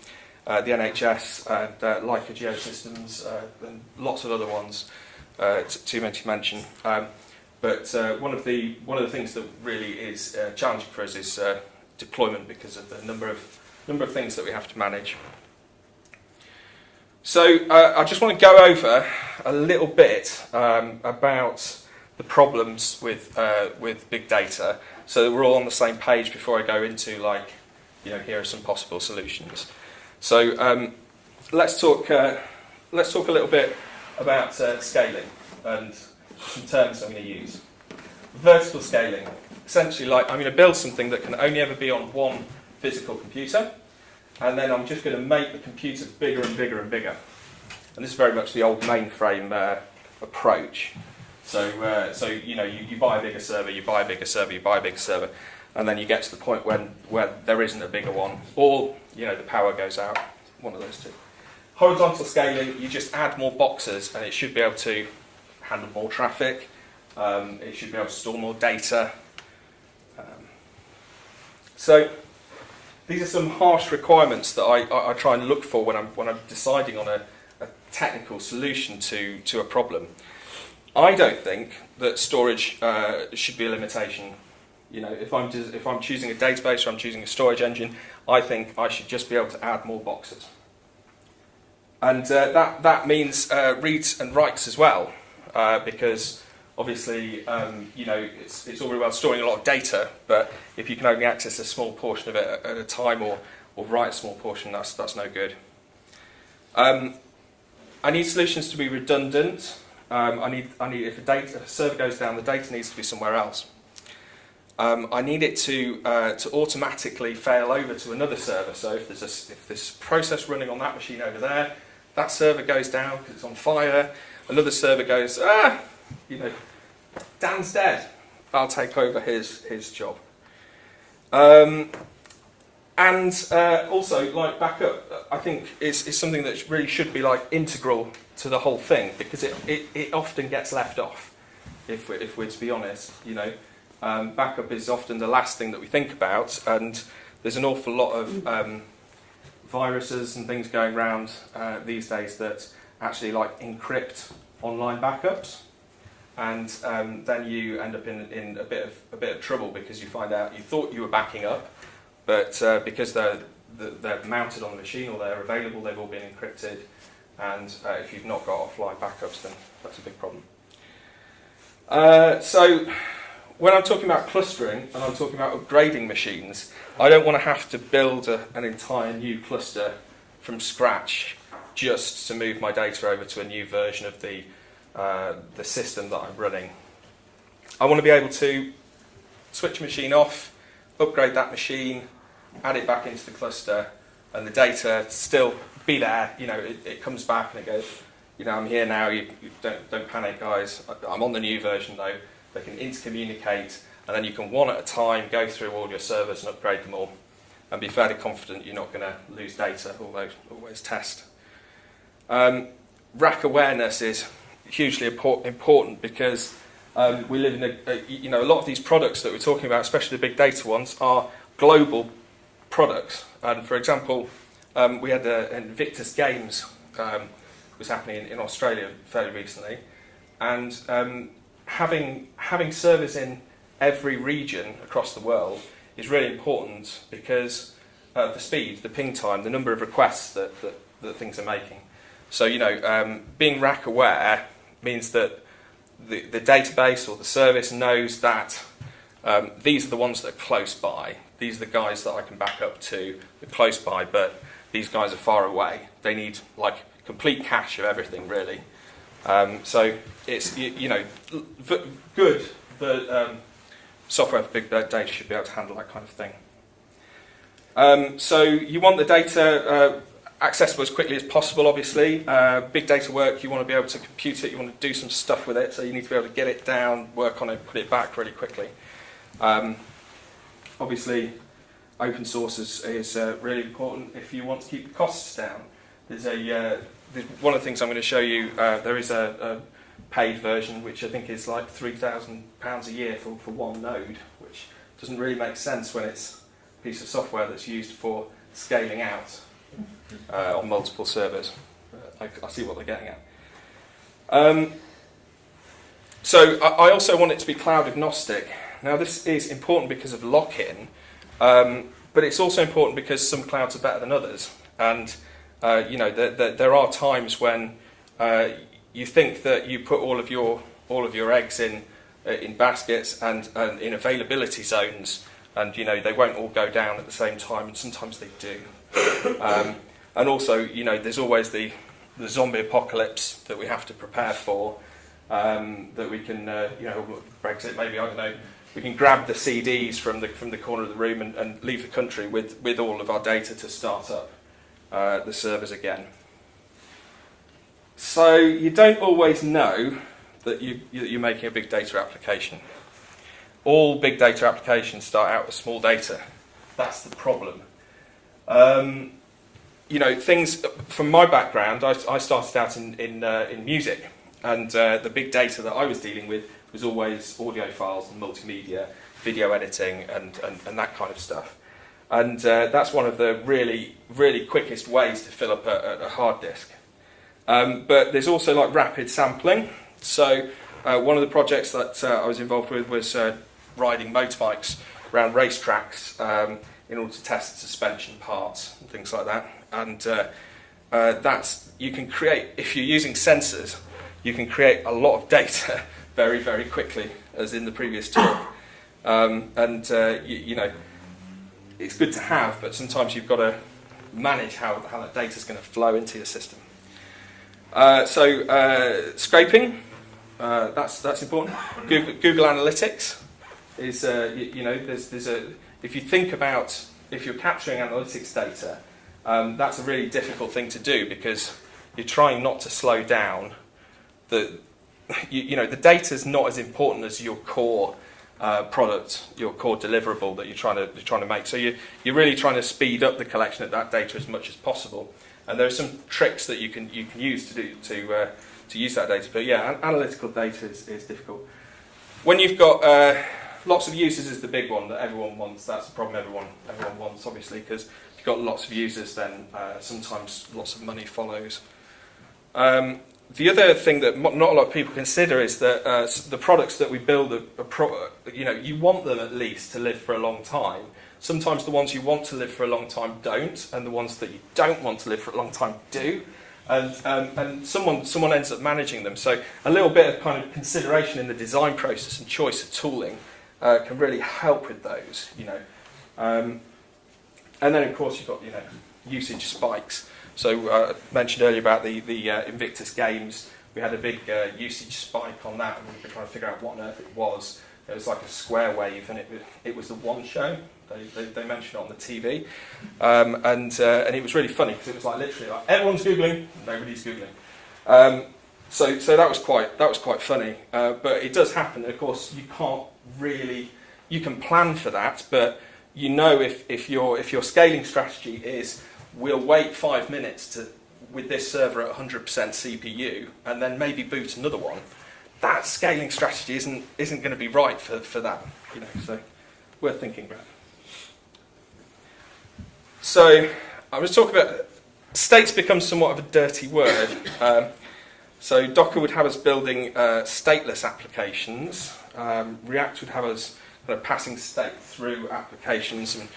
the NHS, and Leica Geosystems, and lots of other ones, too many to mention. But one of the things that really is challenging for us is deployment, because of the number of things that we have to manage. So I just want to go over a little bit about the problems with big data, so that we're all on the same page before I go into here are some possible solutions. So let's talk a little bit about scaling and some terms I'm going to use. Vertical scaling, essentially, I'm going to build something that can only ever be on one physical computer, and then I'm just going to make the computer bigger and bigger and bigger. And this is very much the old mainframe approach. So you buy a bigger server, you buy a bigger server, you buy a bigger server, and then you get to the point where there isn't a bigger one, or the power goes out. One of those two. Horizontal scaling, you just add more boxes, and it should be able to handle more traffic. It should be able to store more data. So these are some harsh requirements that I try and look for when I'm deciding on a technical solution to a problem. I don't think that storage should be a limitation. If I'm choosing a database or I'm choosing a storage engine, I think I should just be able to add more boxes. And that means reads and writes as well, because obviously it's all very well storing a lot of data, but if you can only access a small portion of it at a time, or write a small portion, that's no good. I need solutions to be redundant. I need if a server goes down, the data needs to be somewhere else. I need it to automatically fail over to another server. So if there's a process running on that machine over there, that server goes down because it's on fire. Another server goes, Dan's dead. I'll take over his job. And also, backup, I think is something that really should be integral to the whole thing, because it often gets left off. If we're to be honest, backup is often the last thing that we think about, and there's an awful lot of viruses and things going around these days that actually encrypt online backups, and then you end up in a bit of trouble, because you find out you thought you were backing up, but because they're mounted on the machine or they're available, they've all been encrypted, and if you've not got offline backups, then that's a big problem. So when I'm talking about clustering and I'm talking about upgrading machines, I don't want to have to build an entire new cluster from scratch just to move my data over to a new version of the system that I'm running. I want to be able to switch a machine off, upgrade that machine, add it back into the cluster, and the data still be there. You know, it comes back and it goes, you know, I'm here now, you don't panic, guys. I'm on the new version though. They can intercommunicate, and then you can one at a time go through all your servers and upgrade them all, and be fairly confident you're not going to lose data, although always test. Rack awareness is hugely important because we live in a lot of these products that we're talking about, especially the big data ones, are global products. And for example, we had Invictus Games was happening in Australia fairly recently, and having servers in every region across the world is really important because the speed, the ping time, the number of requests that things are making. So, you know, being rack aware means that the database or the service knows that these are the ones that are close by. These are the guys that I can back up to, they're close by, but these guys are far away. They need like complete cache of everything, really. So it's good that software for big data should be able to handle that kind of thing. So you want the data accessible as quickly as possible, obviously. Big data work, you want to be able to compute it, you want to do some stuff with it, so you need to be able to get it down, work on it, put it back really quickly. Obviously, open source is really important if you want to keep the costs down. There's one of the things I'm going to show you, there is a paid version, which I think is like £3,000 a year for one node, which doesn't really make sense when it's a piece of software that's used for scaling out on multiple servers. I see what they're getting at. So I also want it to be cloud agnostic. Now this is important because of lock-in, but it's also important because some clouds are better than others. And there are times when you think that you put all of your eggs in baskets and in availability zones, and they won't all go down at the same time, and sometimes they do. And also, there's always the zombie apocalypse that we have to prepare for. That we can, Brexit, maybe, I don't know. We can grab the CDs from the corner of the room and leave the country with all of our data to start up the servers again. So you don't always know that you're making a big data application. All big data applications start out with small data. That's the problem. Things from my background, I started out in music, and the big data that I was dealing with was always audio files and multimedia, video editing, and that kind of stuff. And that's one of the really, really quickest ways to fill up a hard disk. But there's also like rapid sampling. So one of the projects that I was involved with was riding motorbikes around racetracks in order to test suspension parts and things like that. And you can create, if you're using sensors, you can create a lot of data very, very quickly, as in the previous talk. It's good to have, but sometimes you've got to manage how that data is going to flow into your system. Scraping, that's important. Google Analytics is, if you think about, if you're capturing analytics data, that's a really difficult thing to do because you're trying not to slow down. The data is not as important as your core product, your core deliverable that you're trying to make. So you're really trying to speed up the collection of that data as much as possible. And there are some tricks that you can use to use that data. But yeah, analytical data is difficult. When you've got lots of users is the big one that everyone wants. That's the problem everyone wants, obviously, because if you've got lots of users, then sometimes lots of money follows. The other thing that not a lot of people consider is that the products that we build, you want them at least to live for a long time. Sometimes the ones you want to live for a long time don't, and the ones that you don't want to live for a long time do. And someone ends up managing them. So a little bit of kind of consideration in the design process and choice of tooling can really help with those. And then of course you've got usage spikes. So I mentioned earlier about the Invictus games. We had a big usage spike on that, and we were trying to figure out what on earth it was. It was like a square wave, and it was the one show. They mentioned it on the TV, and it was really funny because it was like literally like everyone's googling, nobody's googling. So that was quite funny. But it does happen. Of course, you can't really. You can plan for that, but you know if your scaling strategy is we'll wait 5 minutes with this server at 100% CPU and then maybe boot another one. That scaling strategy isn't going to be right for that, so worth thinking about. So I was talking about states become somewhat of a dirty word. So Docker would have us building stateless applications. React would have us kind of passing state through applications and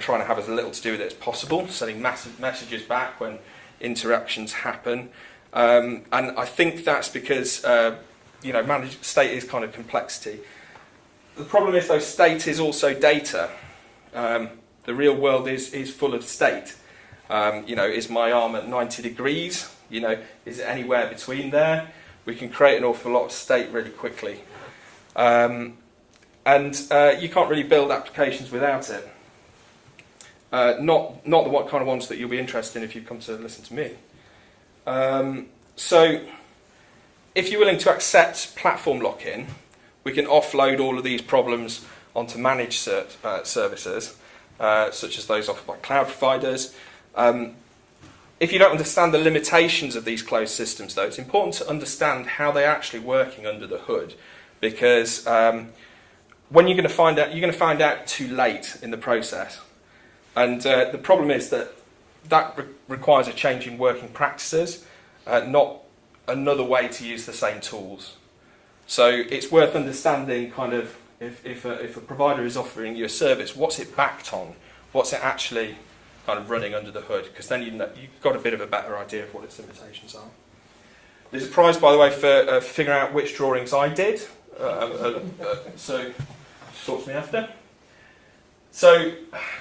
trying to have as little to do with it as possible, sending massive messages back when interactions happen. And I think that's because managed state is kind of complexity. The problem is, though, state is also data. The real world is full of state. Is my arm at 90 degrees? Is it anywhere between there? We can create an awful lot of state really quickly. And you can't really build applications without it. Not the kind of ones that you'll be interested in if you come to listen to me. So if you're willing to accept platform lock-in, we can offload all of these problems onto managed services, such as those offered by cloud providers. If you don't understand the limitations of these closed systems, though, it's important to understand how they're actually working under the hood, because when you're going to find out too late in the process. And the problem is that requires a change in working practices, not another way to use the same tools. So it's worth understanding kind of if a provider is offering you a service, what's it backed on? What's it actually kind of running under the hood? Because then you've got a bit of a better idea of what its limitations are. There's a prize, by the way, for figuring out which drawings I did. So talk to me after. So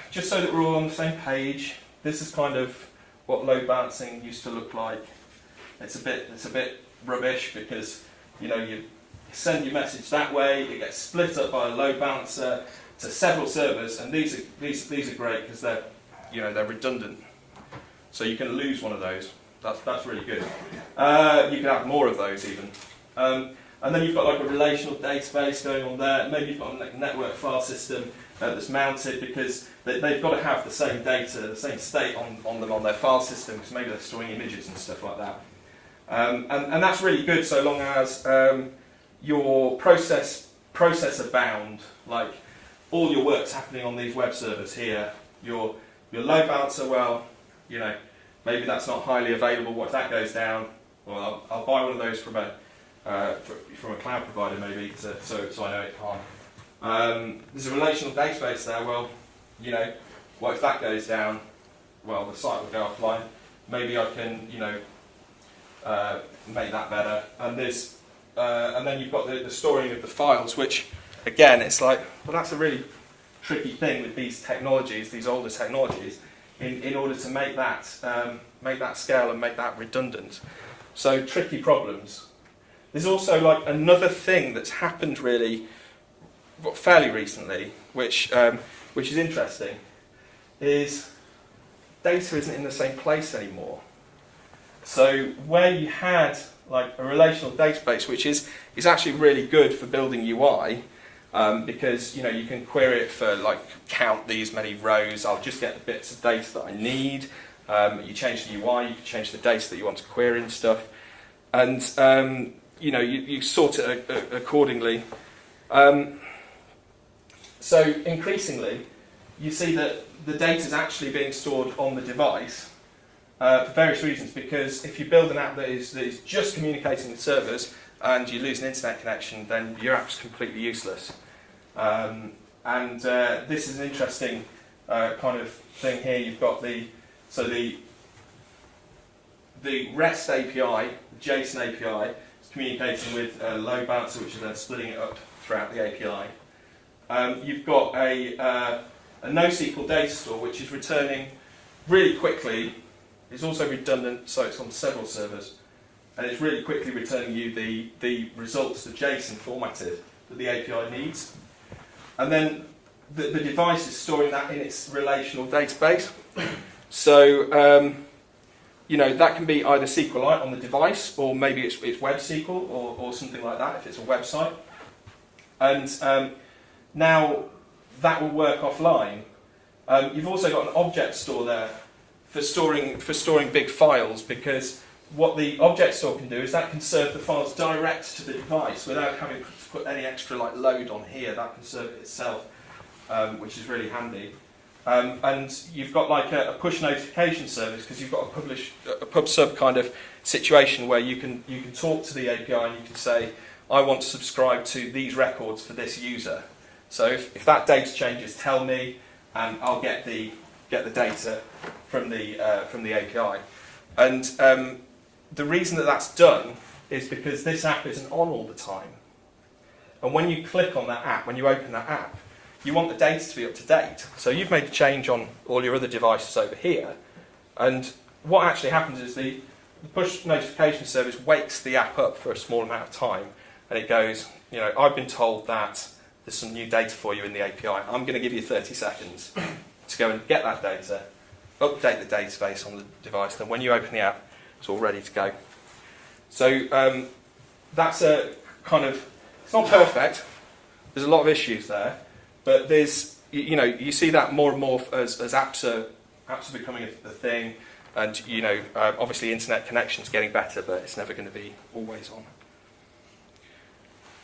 just so that we're all on the same page, this is kind of what load balancing used to look like. It's a bit rubbish because you send your message that way, it gets split up by a load balancer to several servers, and these are great because they're redundant. So you can lose one of those. That's really good. You can have more of those even. And then you've got like a relational database going on there. Maybe you've got a network file system that's mounted because they've got to have the same data, the same state on them on their file system, because maybe they're storing images and stuff like that. And that's really good so long as your processor bound, like all your work's happening on these web servers here. Your load balancer, well, maybe that's not highly available. What if that goes down? Well, I'll buy one of those from a cloud provider maybe, so I know it can't. There's a relational database there. Well, what if that goes down? Well, the site will go offline. Maybe I can, make that better. And then you've got the storing of the files, which again, it's like, well, that's a really tricky thing with these technologies, these older technologies, in order to make that scale and make that redundant. So tricky problems. There's also like another thing that's happened really fairly recently, which is interesting, is data isn't in the same place anymore. So where you had like a relational database, which is actually really good for building UI, because you can query it for like count these many rows. I'll just get the bits of data that I need. You change the UI, you can change the data that you want to query and stuff, and you sort it accordingly. So increasingly, you see that the data is actually being stored on the device for various reasons. Because if you build an app that is just communicating with servers and you lose an internet connection, then your app's completely useless. This is an interesting kind of thing here. You've got the REST API, the JSON API, is communicating with a load balancer, which is then splitting it up throughout the API. You've got a NoSQL data store, which is returning really quickly, it's also redundant, so it's on several servers, and it's really quickly returning you the results, the JSON formatted that the API needs. And then the device is storing that in its relational database. So, you know, that can be either SQLite on the device, or maybe it's Web SQL or something like that if it's a website. And now that will work offline. You've also got an object store there for storing big files, because what the object store can do is that can serve the files direct to the device without having to put any extra like load on here. That can serve it itself, which is really handy. And you've got like a push notification service, because you've got a pub sub kind of situation where you can talk to the API and you can say, I want to subscribe to these records for this user. So if that data changes, tell me, and I'll get the data from the API. And the reason that that's done is because this app isn't on all the time. And when you click on that app, when you open that app, you want the data to be up to date. So you've made a change on all your other devices over here, and what actually happens is the push notification service wakes the app up for a small amount of time, and it goes, you know, I've been told that there's some new data for you in the API. I'm going to give you 30 seconds to go and get that data, update the database on the device, and when you open the app, it's all ready to go. So that's a kind of, it's not perfect, there's a lot of issues there, but there's, you know, you see that more and more as apps are becoming a thing, and, you know, obviously internet connection's getting better, but it's never going to be always on.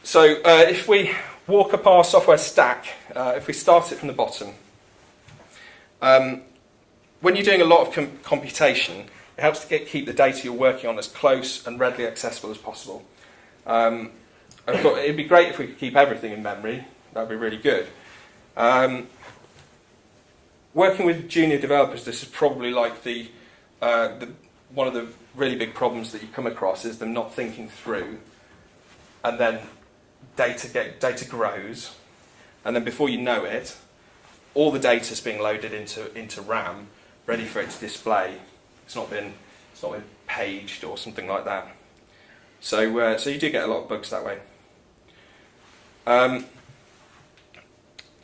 So if we walk up our software stack, if we start it from the bottom, when you're doing a lot of computation, it helps to keep the data you're working on as close and readily accessible as possible. It'd be great if we could keep everything in memory. That would be really good. Working with junior developers, this is probably like one of the really big problems that you come across, is them not thinking through, and then data grows, and then before you know it, all the data is being loaded into RAM, ready for it to display. It's not been paged or something like that. So you do get a lot of bugs that way.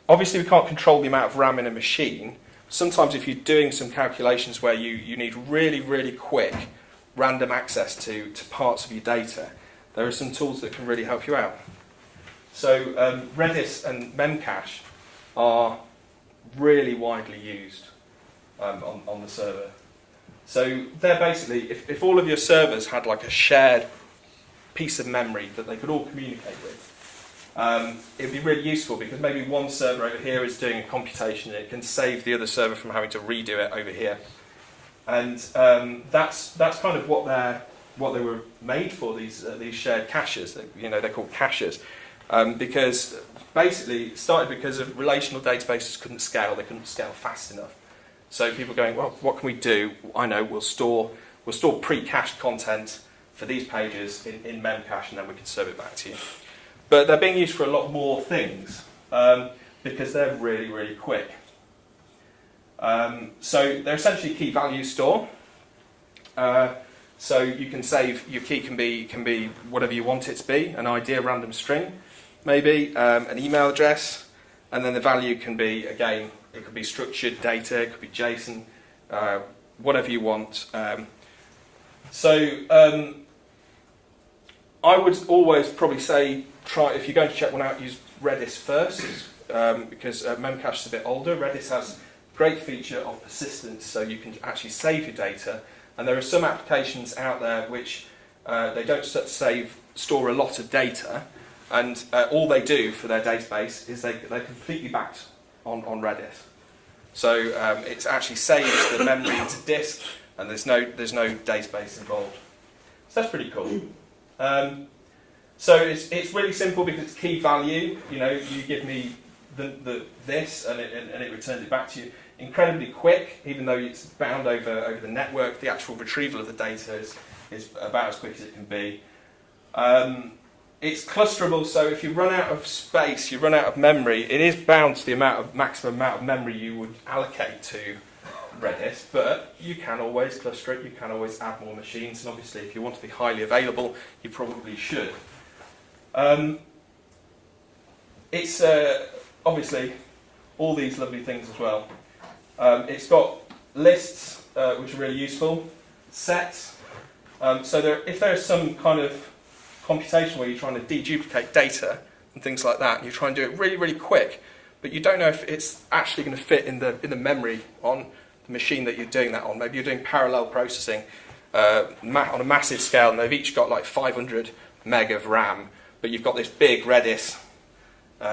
Obviously, we can't control the amount of RAM in a machine. Sometimes if you're doing some calculations where you need really, really quick random access to parts of your data, there are some tools that can really help you out. So Redis and Memcache are really widely used on the server. So they're basically, if all of your servers had like a shared piece of memory that they could all communicate with, it'd be really useful, because maybe one server over here is doing a computation and it can save the other server from having to redo it over here. And that's kind of what they were made for, these shared caches. They're called caches, because basically it started because of relational databases couldn't scale. They couldn't scale fast enough. So people are going, well, what can we do? I know, we'll store pre-cached content for these pages in Memcache, and then we can serve it back to you. But they're being used for a lot more things, because they're really, really quick. So they're essentially key value store. So you can save, your key can be whatever you want it to be, an ID, a random string, maybe, an email address, and then the value can be, again, it could be structured data, it could be JSON, whatever you want. I would always probably say, if you're going to check one out, use Redis first, because Memcache is a bit older. Redis has a great feature of persistence, so you can actually save your data. And there are some applications out there which they don't store a lot of data, and all they do for their database is they're completely backed on Redis. So it actually saves the memory into disk, and there's no database involved. So that's pretty cool. So it's really simple because it's key value. You give me this, and it returns it back to you. Incredibly quick, even though it's bound over the network. The actual retrieval of the data is about as quick as it can be. It's clusterable, so if you run out of space, you run out of memory, it is bound to the maximum amount of memory you would allocate to Redis, but you can always cluster it, you can always add more machines, and obviously if you want to be highly available, you probably should. It's obviously all these lovely things as well. It's got lists, which are really useful, sets. So if there's some kind of computation where you're trying to deduplicate data and things like that, and you try and do it really, really quick, but you don't know if it's actually going to fit in the memory on the machine that you're doing that on. Maybe you're doing parallel processing on a massive scale, and they've each got like 500 meg of RAM, but you've got this big Redis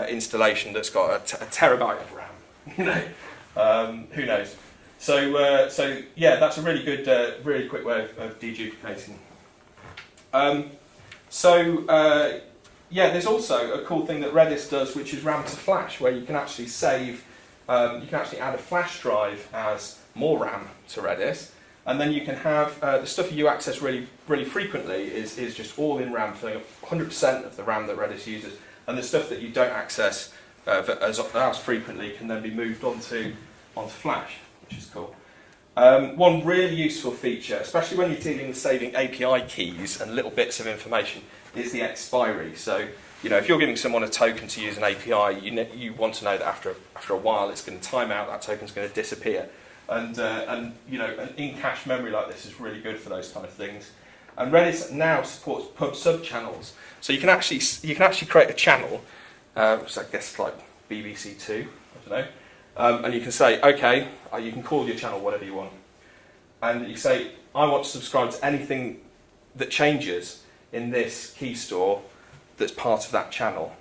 installation that's got a terabyte of RAM. Who knows? So yeah, that's a really good, really quick way of deduplicating. Yeah, there's also a cool thing that Redis does, which is RAM to flash, where you can actually save, you can actually add a flash drive as more RAM to Redis, and then you can have the stuff you access really, really frequently is just all in RAM, filling up 100% of the RAM that Redis uses, and the stuff that you don't access as frequently can then be moved onto flash, which is cool. One really useful feature, especially when you're dealing with saving API keys and little bits of information, is the expiry. So, if you're giving someone a token to use an API, you want to know that after a while it's going to time out, that token's going to disappear. And an in-cache memory like this is really good for those kind of things. And Redis now supports pub sub channels, so you can actually create a channel, which I guess like BBC Two, I don't know, and you can say, okay, you can call your channel whatever you want, and you say, I want to subscribe to anything that changes in this key store that's part of that channel.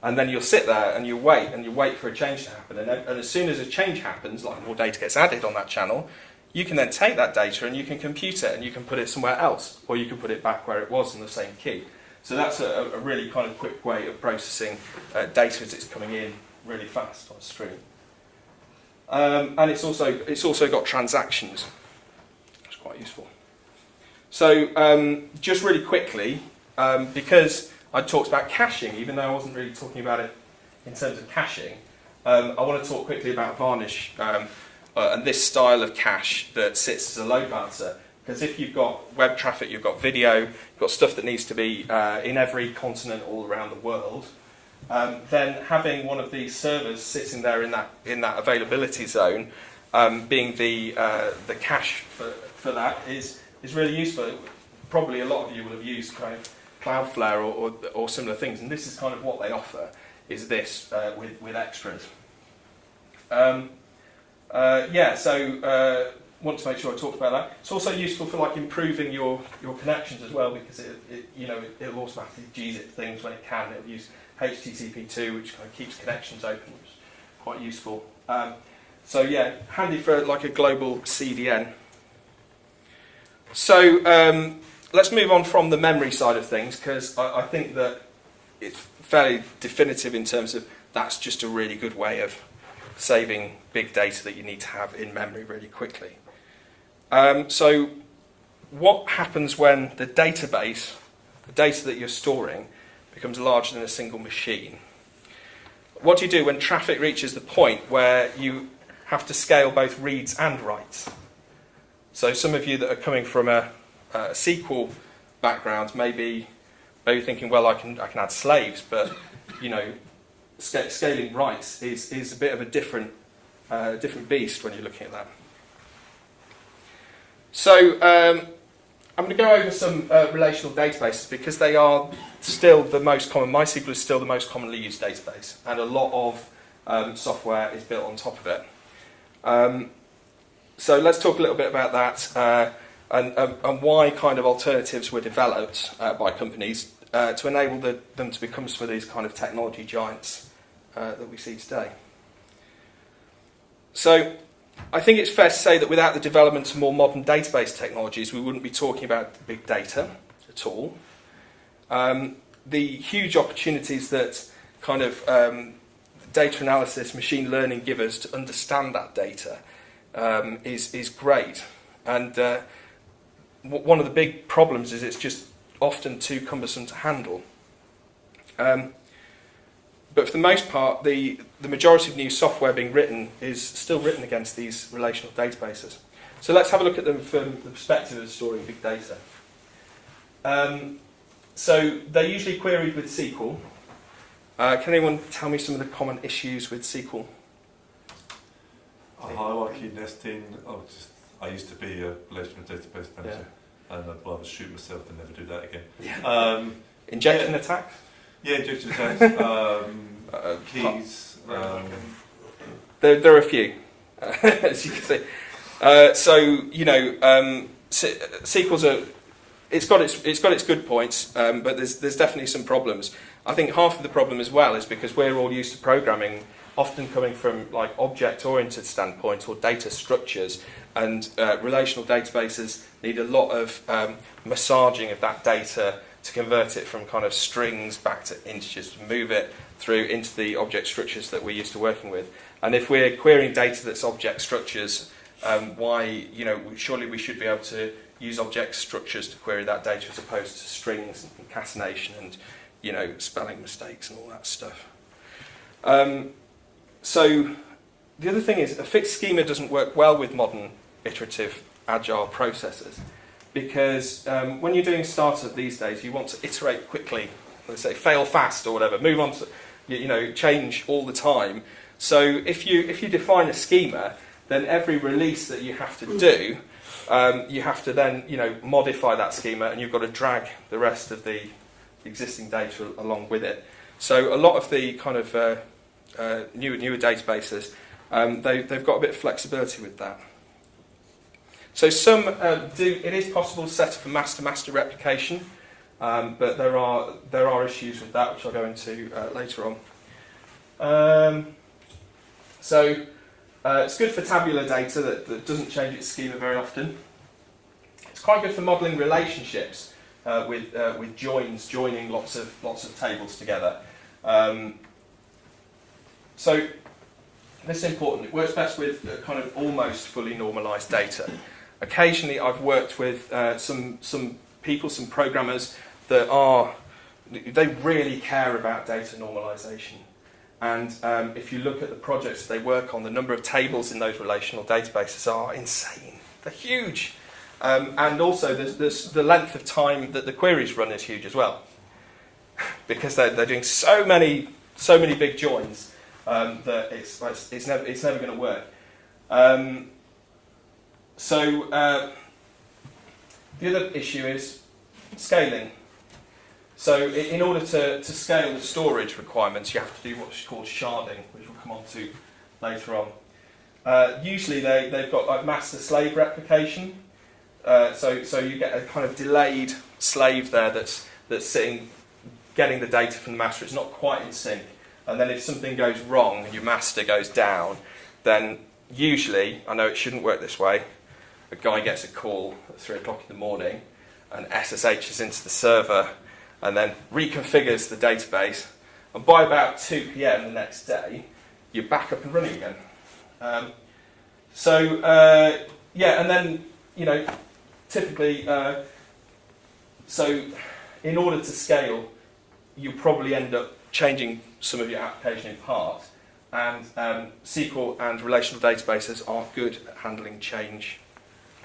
And then you'll sit there and you wait for a change to happen. And as soon as a change happens, like more data gets added on that channel, you can then take that data and you can compute it and you can put it somewhere else, or you can put it back where it was in the same key. So that's a really kind of quick way of processing data as it's coming in really fast on a stream. And it's also got transactions. It's quite useful. So just really quickly, because I talked about caching, even though I wasn't really talking about it in terms of caching, I want to talk quickly about Varnish and this style of cache that sits as a load balancer. Because if you've got web traffic, you've got video, you've got stuff that needs to be in every continent all around the world, then having one of these servers sitting there in that availability zone, being the cache for that is really useful. Probably a lot of you will have used kind of Cloudflare or similar things, and this is kind of what they offer, is this with extras. Want to make sure I talked about that. It's also useful for like improving your connections as well, because it'll automatically gzip things when it can. It'll use HTTP2, which kind of keeps connections open, which is quite useful. Handy for like a global CDN. So let's move on from the memory side of things, because I think that it's fairly definitive in terms of that's just a really good way of saving big data that you need to have in memory really quickly. So what happens when the database, the data that you're storing, becomes larger than a single machine? What do you do when traffic reaches the point where you have to scale both reads and writes? So some of you that are coming from a SQL background may be thinking, well, I can add slaves, but scaling writes is a bit of a different beast when you're looking at that. So I'm going to go over some relational databases, because they are still the most common. MySQL is still the most commonly used database, and a lot of software is built on top of it. So let's talk a little bit about that and why kind of alternatives were developed by companies to enable them to become some of these kind of technology giants that we see today. So I think it's fair to say that without the development of more modern database technologies, we wouldn't be talking about big data at all. The huge opportunities that kind of data analysis, machine learning give us to understand that data is great. And one of the big problems is it's just often too cumbersome to handle. But But for the most part, the majority of new software being written is still written against these relational databases. So let's have a look at them from the perspective of storing big data. So they're usually queried with SQL. Can anyone tell me some of the common issues with SQL? Hierarchy, nesting. I used to be a relational database manager, and I'd rather shoot myself than never do that again. Yeah. Injection attacks? Yeah, injection attacks. Keys. There are a few, as you can see. SQL's it's got its good points, but there's definitely some problems. I think half of the problem as well is because we're all used to programming, often coming from like object-oriented standpoint or data structures, and relational databases need a lot of massaging of that data to convert it from kind of strings back to integers, to move it through into the object structures that we're used to working with. And if we're querying data that's object structures, surely we should be able to use object structures to query that data as opposed to strings and concatenation and spelling mistakes and all that stuff. So the other thing is a fixed schema doesn't work well with modern iterative agile processes, because when you're doing startup these days, you want to iterate quickly, let's say fail fast or whatever, move on to change all the time. So if you define a schema, then every release that you have to do, you have to then modify that schema, and you've got to drag the rest of the existing data along with it. So a lot of the kind of newer databases, they've got a bit of flexibility with that. So some it is possible to set up a master-master replication, but there are issues with that, which I'll go into later on. It's good for tabular data that doesn't change its schema very often. It's quite good for modelling relationships with joining lots of tables together. So this is important. It works best with kind of almost fully normalised data. Occasionally, I've worked with some people, some programmers they really care about data normalisation. And if you look at the projects they work on, the number of tables in those relational databases are insane. They're huge. And also, there's the length of time that the queries run is huge as well, because they're doing so many big joins that it's never going to work. The other issue is scaling. So in order to scale the storage requirements, you have to do what's called sharding, which we'll come on to later on. Usually they've got like master-slave replication. So you get a kind of delayed slave there that's sitting, getting the data from the master. It's not quite in sync. And then if something goes wrong and your master goes down, then usually, I know it shouldn't work this way, a guy gets a call at 3 o'clock in the morning and SSHs into the server and then reconfigures the database, and by about 2 p.m. the next day, you're back up and running again. And then, typically, so in order to scale, you probably end up changing some of your application in part, and SQL and relational databases are good at handling change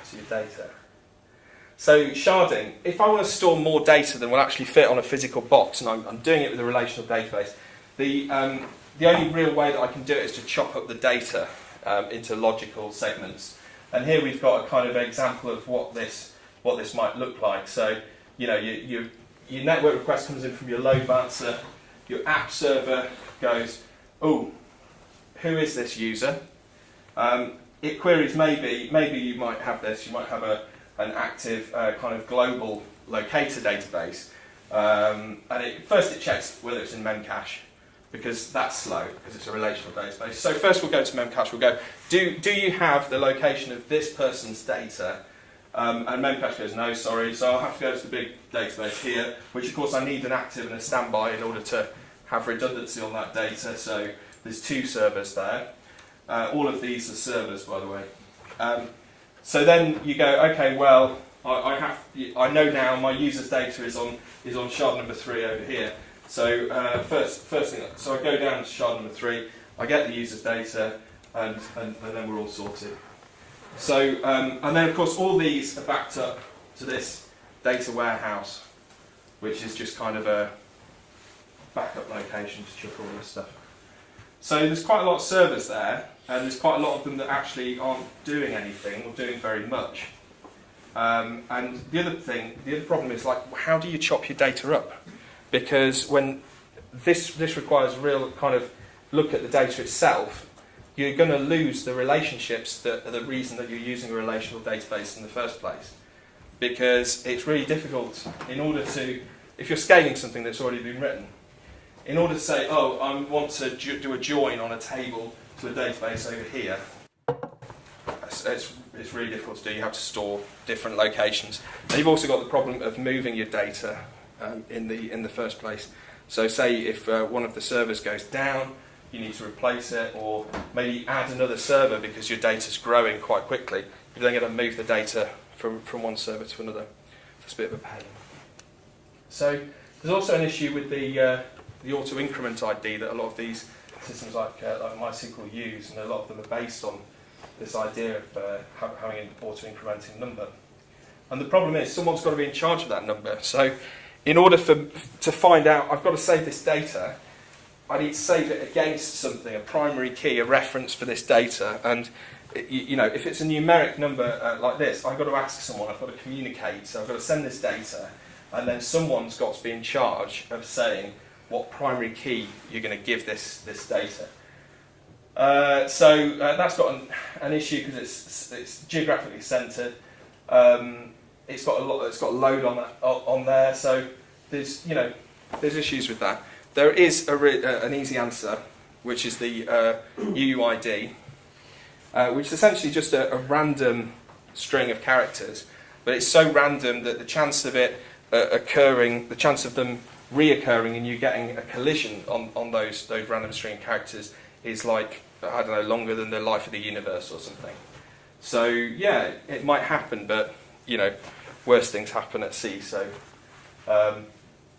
to your data. So sharding, if I want to store more data than will actually fit on a physical box, and I'm doing it with a relational database, the only real way that I can do it is to chop up the data into logical segments. And here we've got a kind of example of what this might look like. So, your network request comes in from your load balancer, your app server goes, oh, who is this user? It queries maybe you might have this, you might have an active kind of global locator database, and first it checks whether it's in memcache, because that's slow, because it's a relational database. So first we'll go to memcache, we'll go, do you have the location of this person's data? And memcache goes, no, sorry, so I'll have to go to the big database here, which of course I need an active and a standby in order to have redundancy on that data, so there's 2 servers there. All of these are servers, by the way. So then you go, okay, well, I know now my user's data is on shard number 3 over here. So first thing, so I go down to shard number 3, I get the user's data, and then we're all sorted. So, and then of course all these are backed up to this data warehouse, which is just kind of a backup location to chuck all this stuff. So there's quite a lot of servers there, and there's quite a lot of them that actually aren't doing anything or doing very much. And the other problem is, like, how do you chop your data up? Because when this requires a real kind of look at the data itself, you're going to lose the relationships that are the reason that you're using a relational database in the first place. Because it's really difficult in order to, if you're scaling something that's already been written, in order to say, oh, I want to do a join on a table to a database over here, it's really difficult to do. You have to store different locations. And you've also got the problem of moving your data in the first place. So say if one of the servers goes down, you need to replace it, or maybe add another server because your data's growing quite quickly. You're then going to move the data from one server to another. It's a bit of a pain. So there's also an issue with the auto increment ID that a lot of these systems like MySQL use, and a lot of them are based on this idea of having an auto incrementing number. And the problem is someone's got to be in charge of that number. So in order to find out, I've got to save this data, I need to save it against something, a primary key, a reference for this data. And you know, if it's a numeric number like this, I've got to ask someone, I've got to communicate, so I've got to send this data, and then someone's got to be in charge of saying what primary key you're going to give this data. So that's got an issue because it's geographically centred. It's got a load on there, so there's issues with that. There is an easy answer, which is the UUID, which is essentially just a random string of characters, but it's so random that the chance of it occurring, the chance of them reoccurring and you getting a collision on those random string of characters is like, I don't know, longer than the life of the universe or something. So yeah, it might happen, but you know, worse things happen at sea. So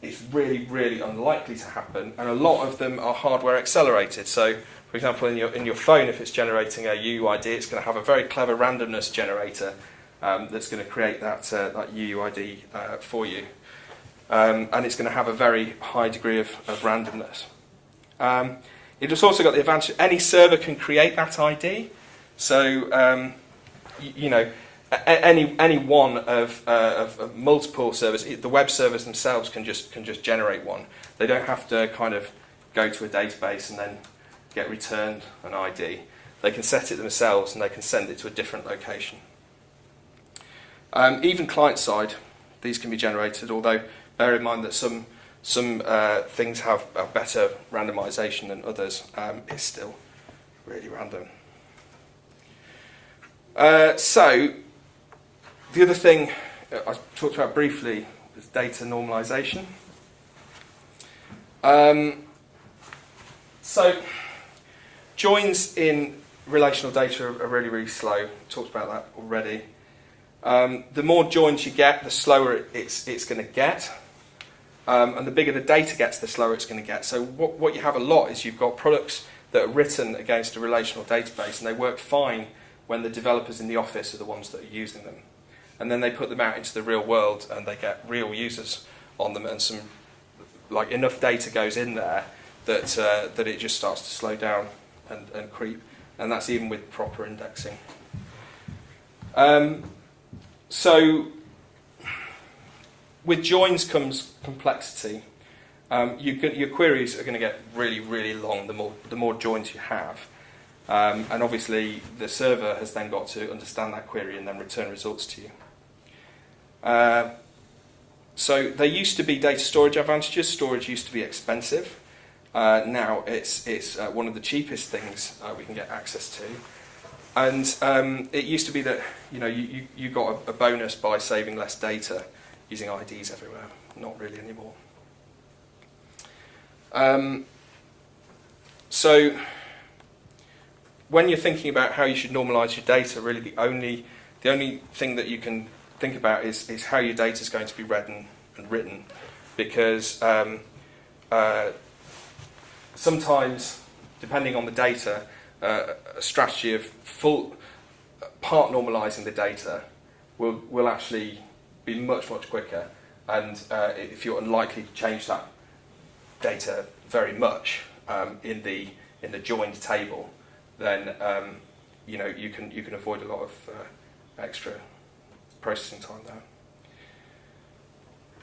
it's really, really unlikely to happen, and a lot of them are hardware accelerated. So, for example, in your phone, if it's generating a UUID, it's going to have a very clever randomness generator that's going to create that UUID for you, and it's going to have a very high degree of randomness. It's also got the advantage any server can create that ID. So you know, any one of multiple servers, the web servers themselves can just generate one. They don't have to kind of go to a database and then get returned an ID. They can set it themselves and they can send it to a different location. Even client side, these can be generated, although bear in mind that some things have a better randomization than others. It's still really random. So the other thing I talked about briefly is data normalization. So joins in relational data are really, really slow. Talked about that already. The more joins you get, the slower it's going to get. And the bigger the data gets, the slower it's going to get. So what you have a lot is you've got products that are written against a relational database, and they work fine when the developers in the office are the ones that are using them. And then they put them out into the real world and they get real users on them, and some enough data goes in there that it just starts to slow down and creep. And that's even with proper indexing. So with joins comes complexity. Your queries are going to get really, really long the more joins you have. And obviously the server has then got to understand that query and then return results to you. So there used to be data storage advantages. Storage used to be expensive. Now it's one of the cheapest things we can get access to. And it used to be that you got a bonus by saving less data using IDs everywhere. Not really anymore. So when you're thinking about how you should normalize your data, really the only thing that you can think about is how your data is going to be read and written, because sometimes, depending on the data, a strategy of full part normalising the data will actually be much quicker, and if you're unlikely to change that data very much in the joined table, then you can avoid a lot of extra processing time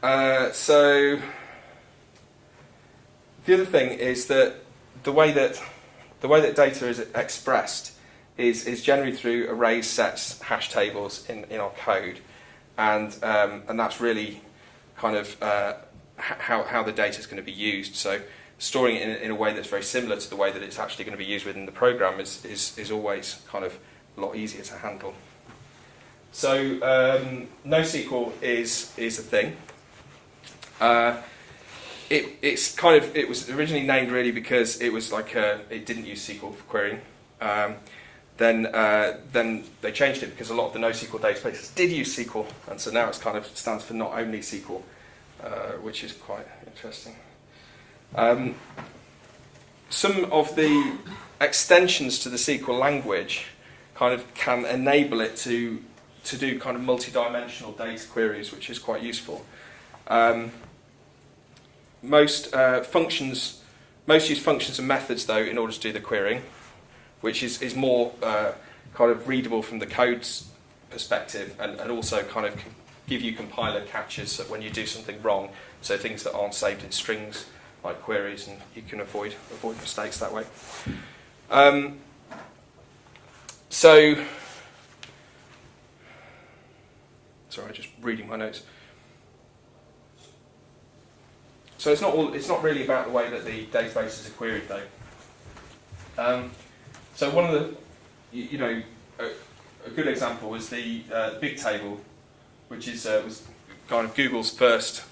there. So the other thing is that the way that data is expressed is generally through arrays, sets, hash tables in our code, and that's really kind of how the data is going to be used. So storing it in a way that's very similar to the way that it's actually going to be used within the program is always kind of a lot easier to handle. So noSQL is a thing. It was originally named really because it was like it didn't use SQL for querying. Then they changed it because a lot of the NoSQL databases did use SQL, and so now it's kind of stands for not only SQL, which is quite interesting. Some of the extensions to the SQL language kind of can enable it to do kind of multi-dimensional data queries, which is quite useful. Most use functions and methods though in order to do the querying, which is more kind of readable from the code's perspective, and also kind of give you compiler catches when you do something wrong, so things that aren't saved in strings like queries, and you can avoid mistakes that way. Sorry, just reading my notes. So it's not really about the way that the databases are queried though. So one of the, a good example was the big table, which was kind of Google's first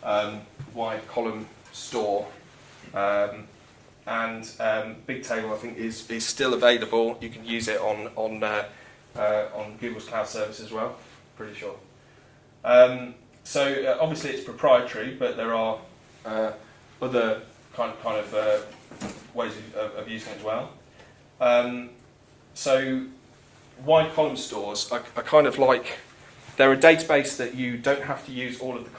wide column store, and big table I think is still available. You can use it on Google's cloud service as well. Pretty sure. So obviously it's proprietary, but there are other kind of ways of using it as well. So wide column stores are kind of like, they're a database that you don't have to use all of the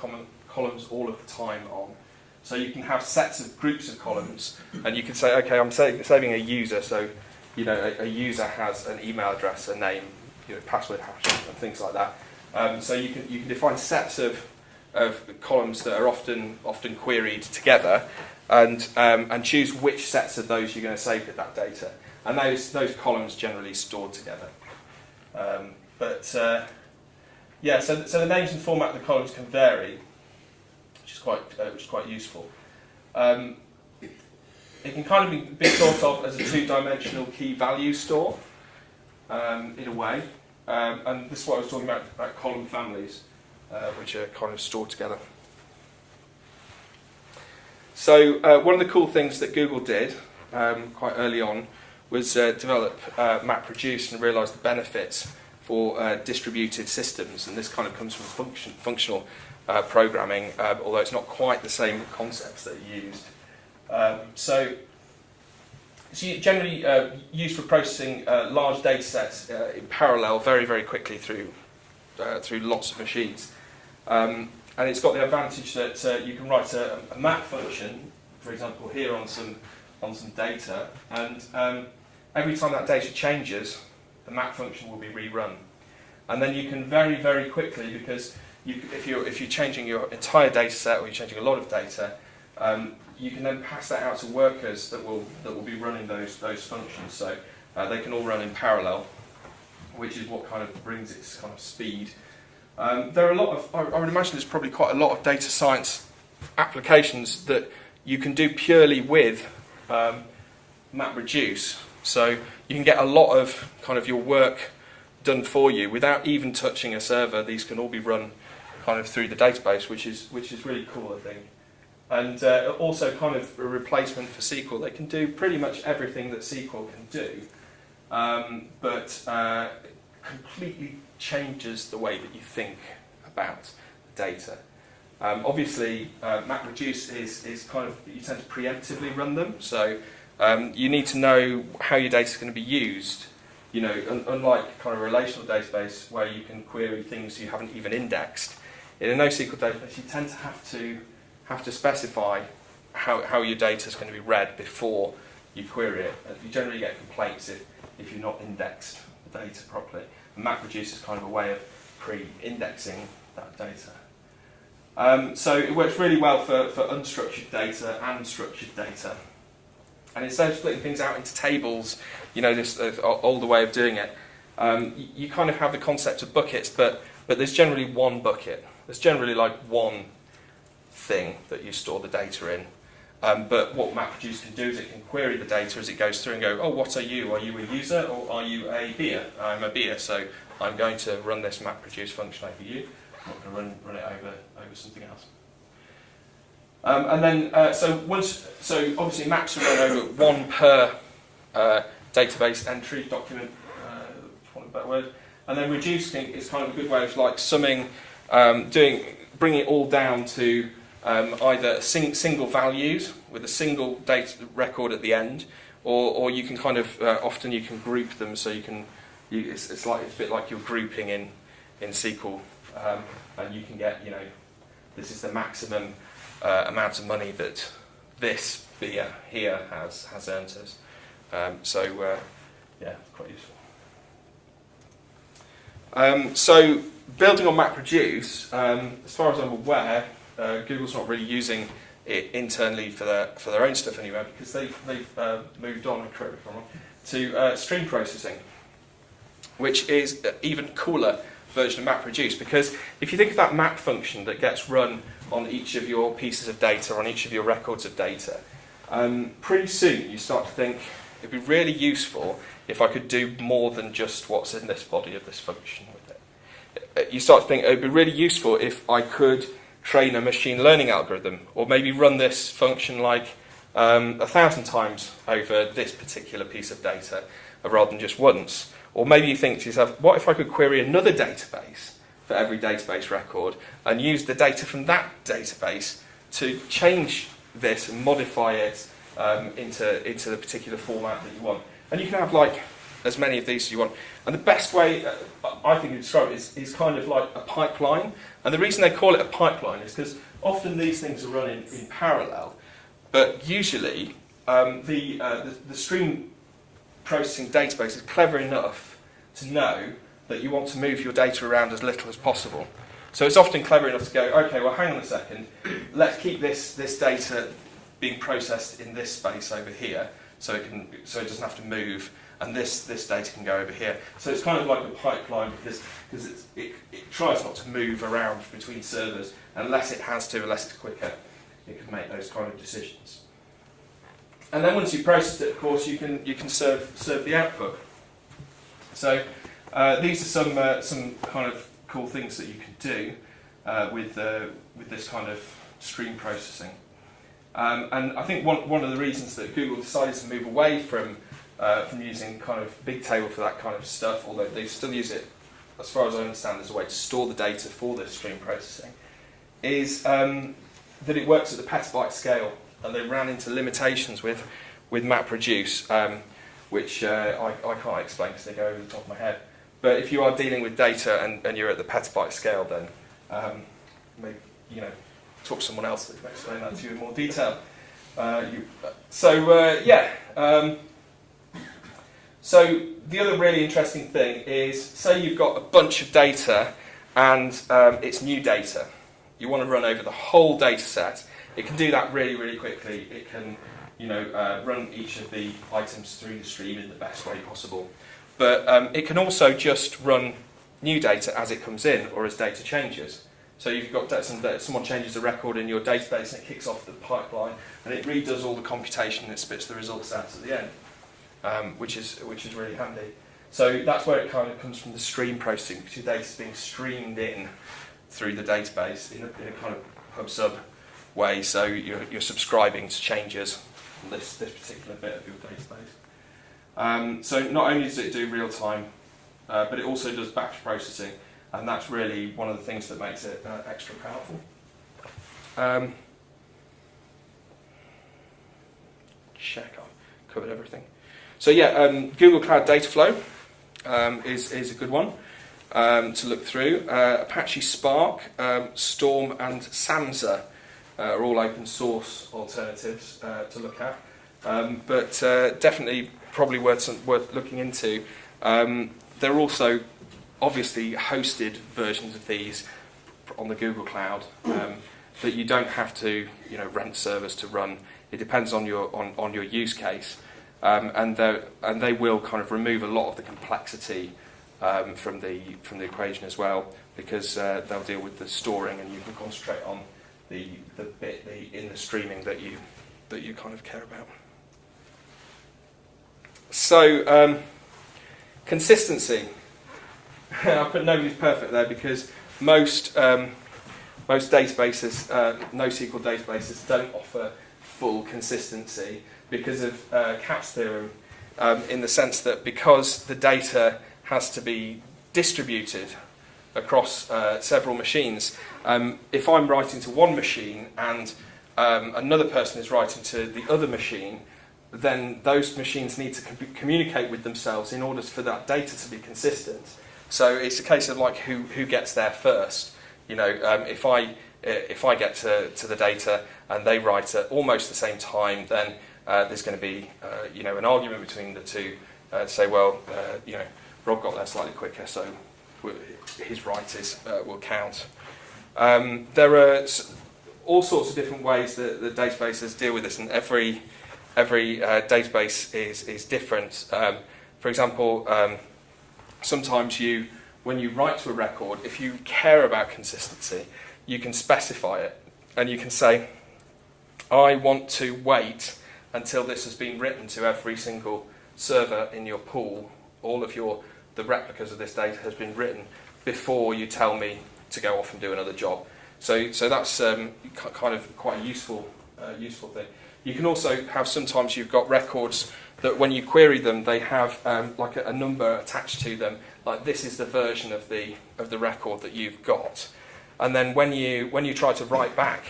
columns all of the time on. So you can have sets of groups of columns, and you can say, okay, I'm saving a user, so a user has an email address, a name, password hash, and things like that. So you can define sets of columns that are often queried together, and choose which sets of those you're going to save with that data. And those columns generally stored together. So the names and format of the columns can vary, which is quite useful. It can kind of be thought of as a two-dimensional key value store, in a way. And this is what I was talking about column families, which are kind of stored together. So one of the cool things that Google did quite early on was develop MapReduce and realise the benefits for distributed systems, and this kind of comes from functional programming, although it's not quite the same concepts that are used. So it's generally used for processing large data sets in parallel very, very quickly through lots of machines. And it's got the advantage that you can write a map function, for example, here on some data, and every time that data changes, the map function will be rerun. And then you can very, very quickly, because if you're changing your entire data set, or you're changing a lot of data, you can then pass that out to workers that will be running those functions. So they can all run in parallel, which is what kind of brings its kind of speed. There are a lot of, I would imagine there's probably quite a lot of data science applications that you can do purely with MapReduce. So you can get a lot of kind of your work done for you without even touching a server. These can all be run kind of through the database, which is really cool, I think. And also kind of a replacement for SQL. They can do pretty much everything that SQL can do, but completely changes the way that you think about data. Obviously, MapReduce is kind of, you tend to preemptively run them, so you need to know how your data is going to be used. You know, unlike kind of a relational database where you can query things you haven't even indexed, in a NoSQL database you tend to have to specify how your data is going to be read before you query it. You generally get complaints if you're not indexed the data properly. And MapReduce is kind of a way of pre-indexing that data. So it works really well for unstructured data and structured data. And instead of splitting things out into tables, you know, this older way of doing it, you kind of have the concept of buckets, but there's generally one bucket. There's generally like one thing that you store the data in. But what MapReduce can do is it can query the data as it goes through and go, oh, what are you? Are you a user or are you a beer? I'm a beer, so I'm going to run this MapReduce function over you. I'm not going to run it over something else. And then, so obviously maps are run over one per database entry document, for want of a better word. And then reducing is kind of a good way of like summing, bringing it all down to either single values with a single data record at the end, or you can kind of often you can group them, so it's a bit like you're grouping in SQL, and you can get, you know, this is the maximum amount of money that this beer here has earned us. Yeah, quite useful. So building on MapReduce, as far as I'm aware, Google's not really using it internally for their own stuff anyway, because they've moved on, correct me if I'm wrong, to stream processing, which is an even cooler version of MapReduce. Because if you think of that map function that gets run on each of your pieces of data, on each of your records of data, pretty soon you start to think it'd be really useful if I could do more than just what's in this body of this function with it. You start to think it'd be really useful if I could train a machine learning algorithm, or maybe run this function like 1,000 times over this particular piece of data rather than just once. Or maybe you think to yourself, what if I could query another database for every database record and use the data from that database to change this and modify it into the particular format that you want. And you can have like as many of these as you want. And the best way I think to describe it is kind of like a pipeline. And the reason they call it a pipeline is because often these things are run in parallel, but usually the stream processing database is clever enough to know that you want to move your data around as little as possible. So it's often clever enough to go, okay, well, hang on a second, let's keep this data being processed in this space over here, so it doesn't have to move, and this data can go over here. So it's kind of like a pipeline because it tries not to move around between servers unless it has to, unless it's quicker. It can make those kind of decisions. And then once you process it, of course, you can serve the output. So these are some kind of cool things that you can do with this kind of stream processing. And I think one of the reasons that Google decided to move away from using kind of Bigtable for that kind of stuff, although they still use it, as far as I understand, as a way to store the data for this stream processing, is that it works at the petabyte scale, and they ran into limitations with MapReduce, which I can't explain because they go over the top of my head. But if you are dealing with data and you're at the petabyte scale, then maybe, talk to someone else that can explain that to you in more detail. So the other really interesting thing is, say you've got a bunch of data and it's new data. You want to run over the whole data set. It can do that really, really quickly. It can, run each of the items through the stream in the best way possible. But it can also just run new data as it comes in or as data changes. So you've got someone changes a record in your database and it kicks off the pipeline and it redoes all the computation and it spits the results out at the end, which is really handy. So that's where it kind of comes from, the stream processing, because your data is being streamed in through the database in a kind of hub-sub way. So you're subscribing to changes on this particular bit of your database. So not only does it do real time, but it also does batch processing. And that's really one of the things that makes it extra powerful. check I've covered everything. So yeah, Google Cloud Dataflow is a good one to look through. Apache Spark, Storm and Samza are all open source alternatives to look at, but definitely probably worth looking into. There are also obviously hosted versions of these on the Google Cloud that you don't have to rent servers to run. It depends on your use case, and they will kind of remove a lot of the complexity from the equation as well, because they'll deal with the storing, and you can concentrate on the bit in the streaming that you kind of care about. So consistency. I put nobody's perfect there because most databases, NoSQL databases, don't offer full consistency because of Cap's theorem, in the sense that because the data has to be distributed across several machines, if I'm writing to one machine and another person is writing to the other machine, then those machines need to communicate with themselves in order for that data to be consistent. So it's a case of like who gets there first. If I get to the data and they write at almost the same time, then there's going to be an argument between the two to say, well, Rob got there slightly quicker, so his writers will count. There are all sorts of different ways that the databases deal with this, and every database is different. For example, sometimes when you write to a record, if you care about consistency, you can specify it, and you can say, I want to wait until this has been written to every single server in your pool. All of the replicas of this data has been written before you tell me to go off and do another job. So that's kind of quite a useful thing. You can also have, sometimes you've got records that when you query them, they have like a number attached to them, like this is the version of the record that you've got. And then when you try to write back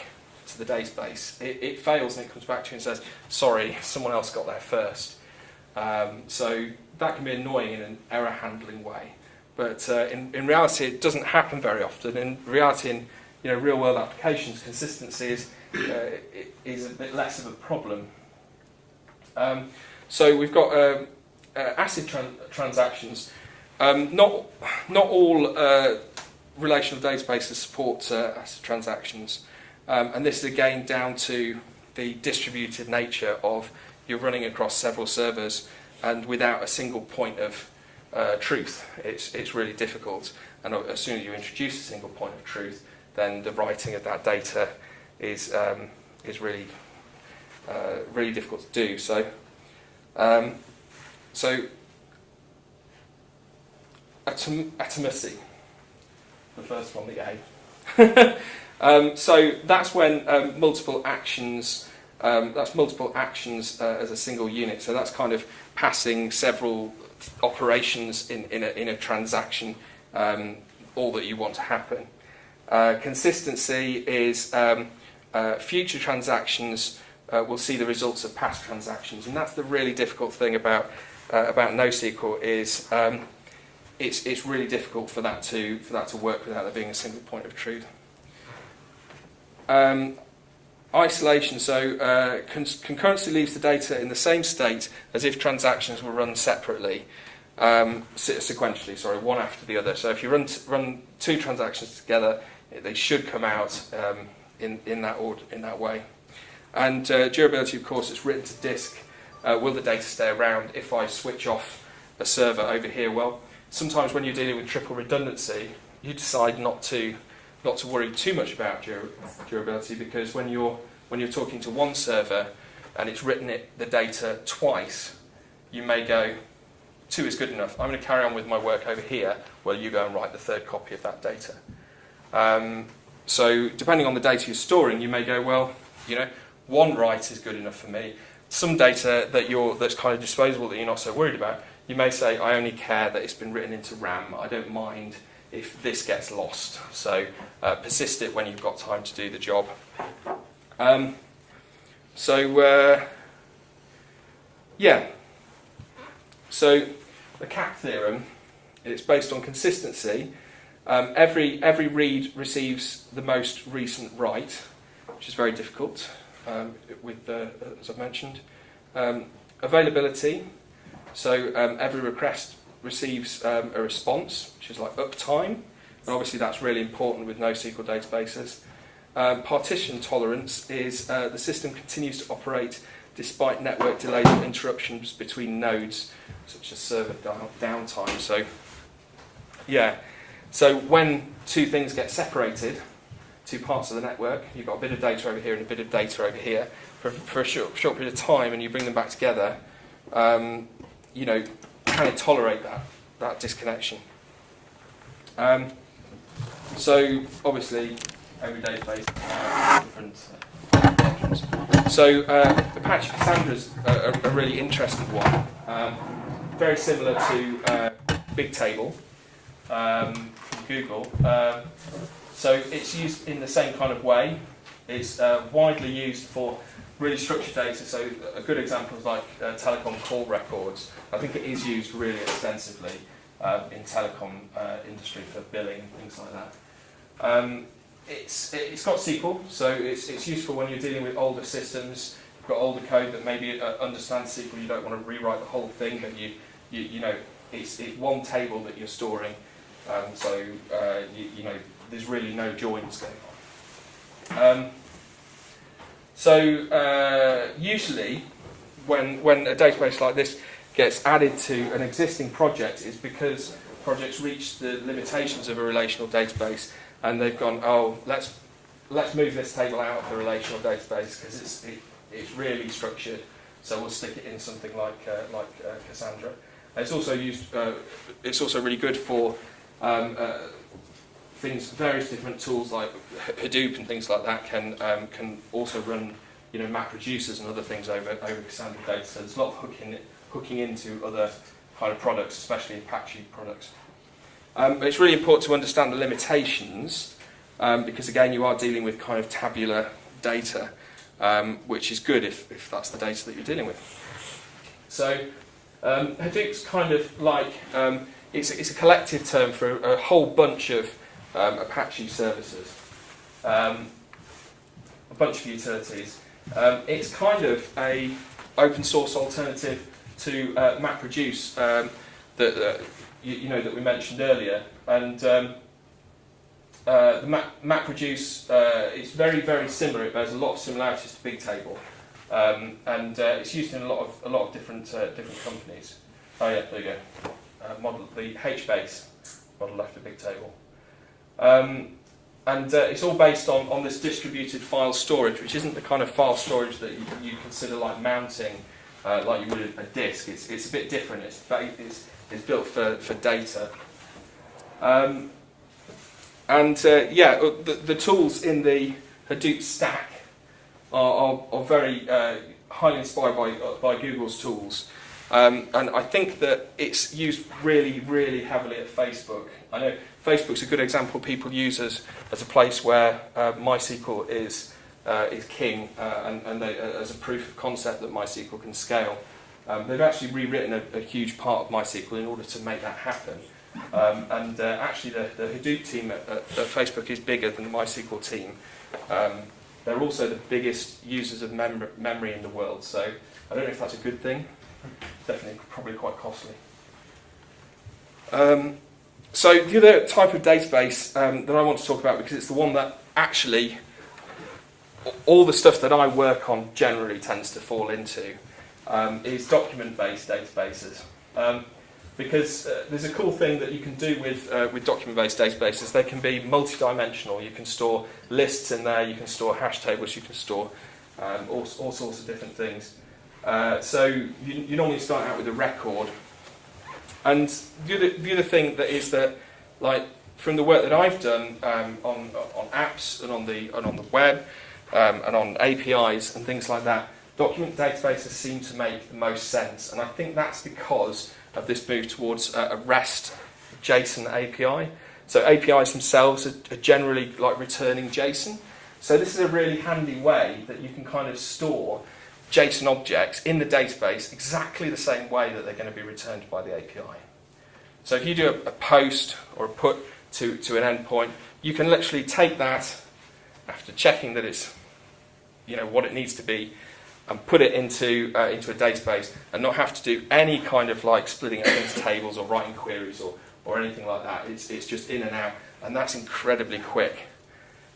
to the database, it fails and it comes back to you and says, sorry, someone else got there first. So that can be annoying in an error handling way. But in reality, it doesn't happen very often. In reality, in real world applications, consistency is a bit less of a problem. So we've got ACID transactions. Not all relational databases support ACID transactions, and this is again down to the distributed nature of you're running across several servers and without a single point of truth. It's really difficult, and as soon as you introduce a single point of truth, then the writing of that data is really really difficult to do. So atomacy, the first one, the A. So that's when multiple actions. That's multiple actions as a single unit. So that's kind of passing several operations in a transaction, all that you want to happen. Consistency is future transactions will see the results of past transactions, and that's the really difficult thing about NoSQL is it's really difficult for that to work without there being a single point of truth. Isolation, so concurrency leaves the data in the same state as if transactions were run separately, sequentially, one after the other. So if you run two transactions together, they should come out in that order, in that way. And durability, of course, it's written to disk. Will the data stay around if I switch off a server over here? Well, sometimes when you're dealing with triple redundancy, you decide not to worry too much about durability, because when you're talking to one server and it's written the data twice, you may go, 2 is good enough. I'm going to carry on with my work over here, while you go and write the third copy of that data. So depending on the data you're storing, you may go, well, one write is good enough for me. Some data that's kind of disposable that you're not so worried about, you may say, I only care that it's been written into RAM. I don't mind if this gets lost. So persist it when you've got time to do the job. So the CAP theorem, it's based on consistency. Every read receives the most recent write, which is very difficult, as I've mentioned. Availability, so every request receives a response, which is like uptime, and obviously that's really important with NoSQL databases. Partition tolerance is the system continues to operate despite network delays and interruptions between nodes, such as server downtime. So when two things get separated, two parts of the network, you've got a bit of data over here and a bit of data over here, for a short period of time, and you bring them back together, can it tolerate that disconnection? So obviously, every database has different options. So Apache Cassandra is a really interesting one. Very similar to Bigtable from Google. So it's used in the same kind of way. It's widely used for really structured data. So a good example is like telecom call records. I think it is used really extensively in telecom industry for billing and things like that. It's got SQL, so it's useful when you're dealing with older systems. You've got older code that maybe understands SQL. You don't want to rewrite the whole thing, but it's one table that you're storing. There's really no joins going on. Usually, when a database like this gets added to an existing project, is because projects reach the limitations of a relational database, and they've gone, let's move this table out of the relational database because it's really structured. So we'll stick it in something like Cassandra. And it's also used. It's also really good for various different tools like Hadoop and things like that can also run, MapReducers and other things over Cassandra data. So there's a lot of hooking into other kind of products, especially Apache products. But it's really important to understand the limitations because again you are dealing with kind of tabular data, which is good if that's the data that you're dealing with. So Hadoop's kind of like it's a collective term for a whole bunch of Apache services, a bunch of utilities. It's kind of a open source alternative to MapReduce that we mentioned earlier, and the MapReduce is very, very similar. It bears a lot of similarities to Bigtable, and it's used in a lot of different companies. Oh yeah, there you go. The HBase model after Bigtable. It's all based on this distributed file storage, which isn't the kind of file storage that you consider like mounting, like you would a disk. It's a bit different. It's built for data. The tools in the Hadoop stack are very highly inspired by Google's tools. And I think that it's used really, really heavily at Facebook. I know Facebook's a good example people use as a place where MySQL is king, and as a proof of concept that MySQL can scale. They've actually rewritten a huge part of MySQL in order to make that happen. Actually, the Hadoop team at Facebook is bigger than the MySQL team. They're also the biggest users of memory in the world, so I don't know if that's a good thing. Definitely, probably quite costly. So the other type of database that I want to talk about, because it's the one that actually all the stuff that I work on generally tends to fall into, is document-based databases. Because there's a cool thing that you can do with document-based databases. They can be multi-dimensional. You can store lists in there, you can store hash tables, you can store all sorts of different things. So you normally start out with a record. And the other thing that is that, like, from the work that I've done on apps and on the web and on APIs and things like that, document databases seem to make the most sense. And I think that's because of this move towards a REST JSON API. So APIs themselves are generally like returning JSON. So this is a really handy way that you can kind of store JSON objects in the database exactly the same way that they're going to be returned by the API. So if you do a post or a put to an endpoint, you can literally take that after checking that it's what it needs to be and put it into a database and not have to do any kind of like splitting it into tables or writing queries or anything like that. It's just in and out, and that's incredibly quick.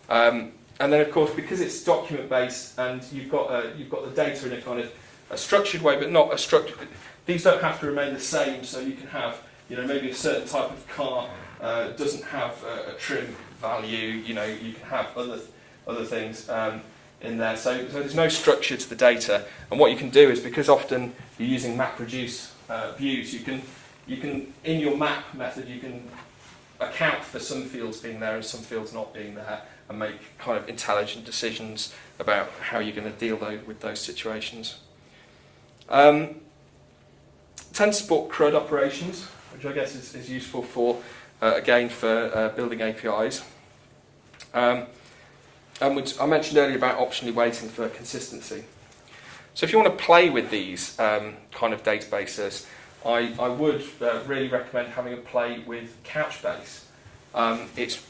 And then of course, because it's document based and you've got the data in a kind of a structured way, but not a structured. These don't have to remain the same. So you can have maybe a certain type of car doesn't have a trim value. You can have other things in there. So there's no structure to the data. And what you can do is, because often you're using MapReduce views, you can in your map method you can account for some fields being there and some fields not being there, and make kind of intelligent decisions about how you're going to deal with those situations. Tend to support CRUD operations, which I guess is useful for building APIs. And which I mentioned earlier about optionally waiting for consistency. So if you want to play with these kind of databases, I would really recommend having a play with Couchbase. It's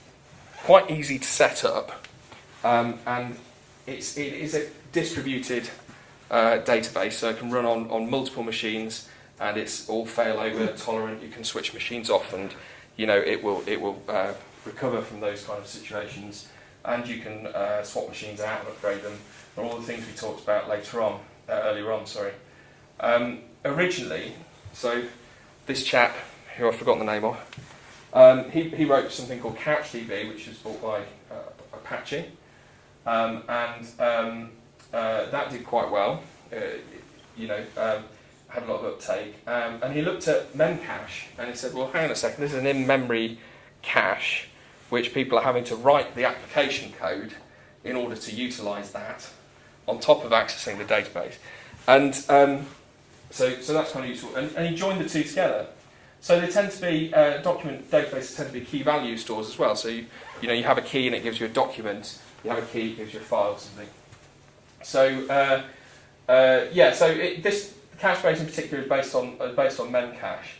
quite easy to set up, and it is a distributed database, so it can run on multiple machines, and it's all failover tolerant. You can switch machines off, and it will recover from those kind of situations. And you can swap machines out and upgrade them, and all the things we talked about earlier on. Originally, so this chap, who I've forgotten the name of, he wrote something called CouchDB, which was bought by Apache, and that did quite well. Had a lot of uptake, and he looked at Memcache, and he said, well, hang on a second, this is an in-memory cache, which people are having to write the application code in order to utilise that on top of accessing the database. And so that's kind of useful. And he joined the two together. So they tend to be, document databases tend to be key value stores as well. So you have a key and it gives you a document. You have a key, it gives you a file or something. So this Couchbase in particular is based on Memcache.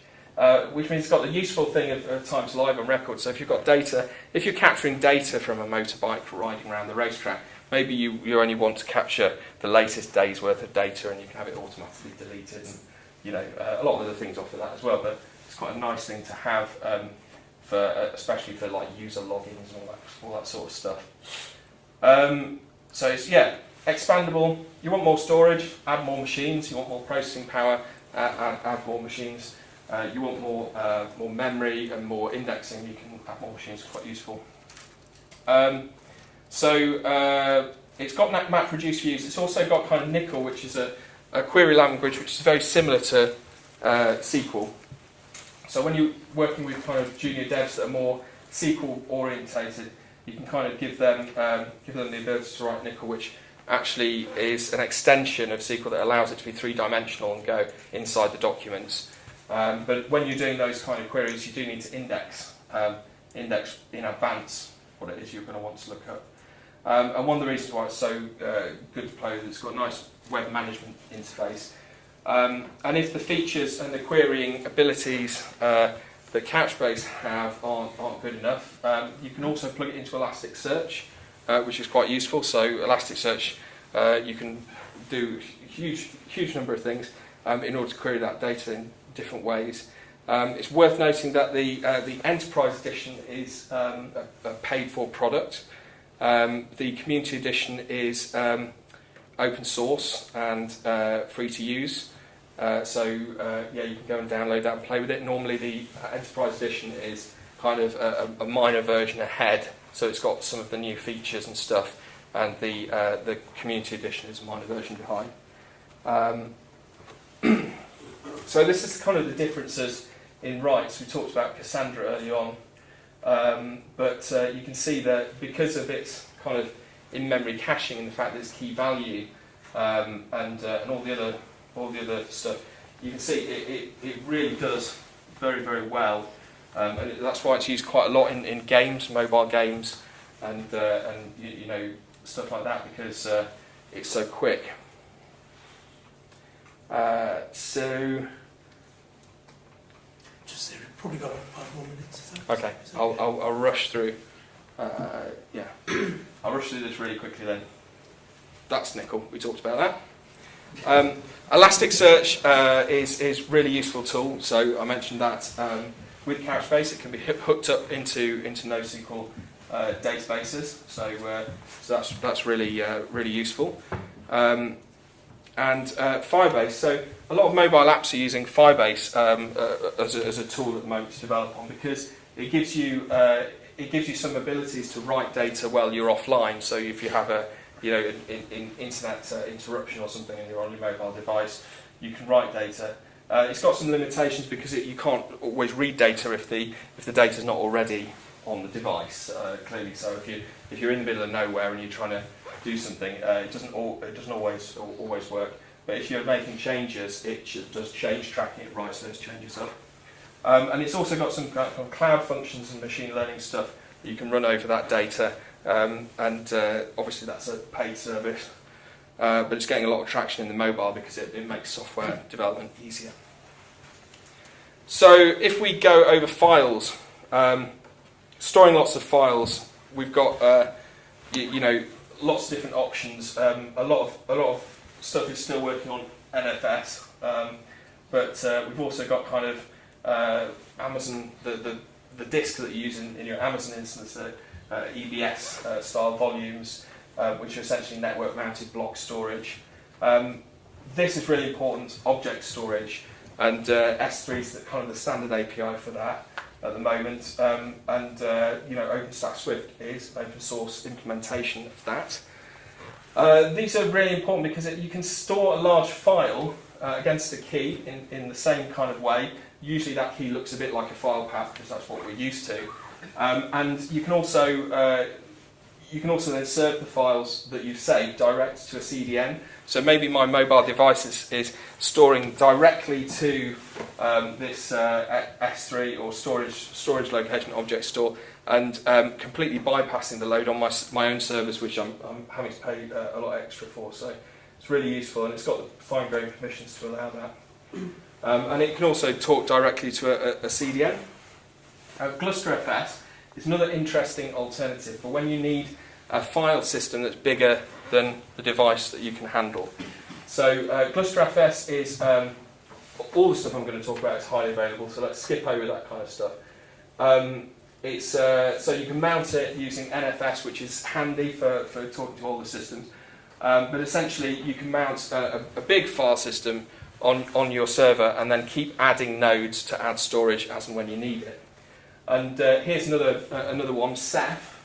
Which means it's got the useful thing of times live on record. So if you've got data, if you're capturing data from a motorbike riding around the racetrack, maybe you only want to capture the latest day's worth of data, and you can have it automatically deleted. And a lot of other things offer that as well. But it's quite a nice thing to have especially for like user logins and all that sort of stuff. So it's expandable. You want more storage, add more machines. You want more processing power, add more machines. You want more memory and more indexing, you can add more machines, quite useful. It's got MapReduce views. It's also got kind of Nickel, which is a query language which is very similar to SQL. So when you're working with kind of junior devs that are more SQL orientated, you can kind of give them the ability to write Nickel, which actually is an extension of SQL that allows it to be three-dimensional and go inside the documents. But when you're doing those kind of queries, you do need to index in advance what it is you're going to want to look up. And one of the reasons why it's so good to play with, it's got a nice web management interface. And if the features and the querying abilities that Couchbase have aren't good enough, you can also plug it into Elasticsearch, which is quite useful. So Elasticsearch, you can do a huge number of things in order to query that data in different ways. It's worth noting that the Enterprise Edition is a paid-for product. The Community Edition is open source and free to use. So you can go and download that and play with it. Normally the Enterprise Edition is kind of a minor version ahead, so it's got some of the new features and stuff, and the Community Edition is a minor version behind. So this is kind of the differences in rights. We talked about Cassandra early on, but you can see that because of its kind of in-memory caching and the fact that it's key value and all the other stuff, you can see it really does very, very well And that's why it's used quite a lot in games, mobile games, and you know, stuff like that, because it's so quick. So Just say we've probably got about 5 more minutes. okay, I'll rush through. Yeah, I'll rush through this really quickly then. That's nickel. We talked about that. Elasticsearch is really useful tool. So I mentioned that with Couchbase, it can be hooked up into noSQL databases. So that's really useful. And Firebase. So a lot of mobile apps are using Firebase as a tool at the moment to develop on, because it gives you some abilities to write data while you're offline. So if you have an internet interruption or something and you're on your mobile device, you can write data. It's got some limitations because you can't always read data if the data is not already on the device. Clearly, so if you're in the middle of nowhere and you're trying to do something, it doesn't always work. But if you're making changes, it does change tracking. It writes those changes up. And it's also got some kind of cloud functions and machine learning stuff that you can run over that data. And obviously that's a paid service, but it's getting a lot of traction in the mobile because it makes software development easier. So if we go over files, storing lots of files, we've got lots of different options. A lot of stuff is still working on NFS, but we've also got kind of Amazon, the disk that you use in your Amazon instance, EBS style volumes, which are essentially network mounted block storage. This is really important, object storage, and S3 is kind of the standard API for that at the moment. OpenStack Swift is open source implementation of that. These are really important because you can store a large file against a key in the same kind of way. Usually that key looks a bit like a file path because that's what we're used to. And you can also then serve the files that you've saved direct to a CDN. So maybe my mobile device is storing directly to this S3 or storage location object store, and completely bypassing the load on my own servers, which I'm having to pay a lot extra for. So it's really useful, and it's got the fine-grained permissions to allow that. And it can also talk directly to a CDN. GlusterFS is another interesting alternative for when you need a file system that's bigger than the device that you can handle. So GlusterFS is, all the stuff I'm going to talk about is highly available, so let's skip over that kind of stuff. So you can mount it using NFS, which is handy for talking to all the systems. But essentially you can mount a big file system on your server and then keep adding nodes to add storage as and when you need it. And here's another one, Ceph,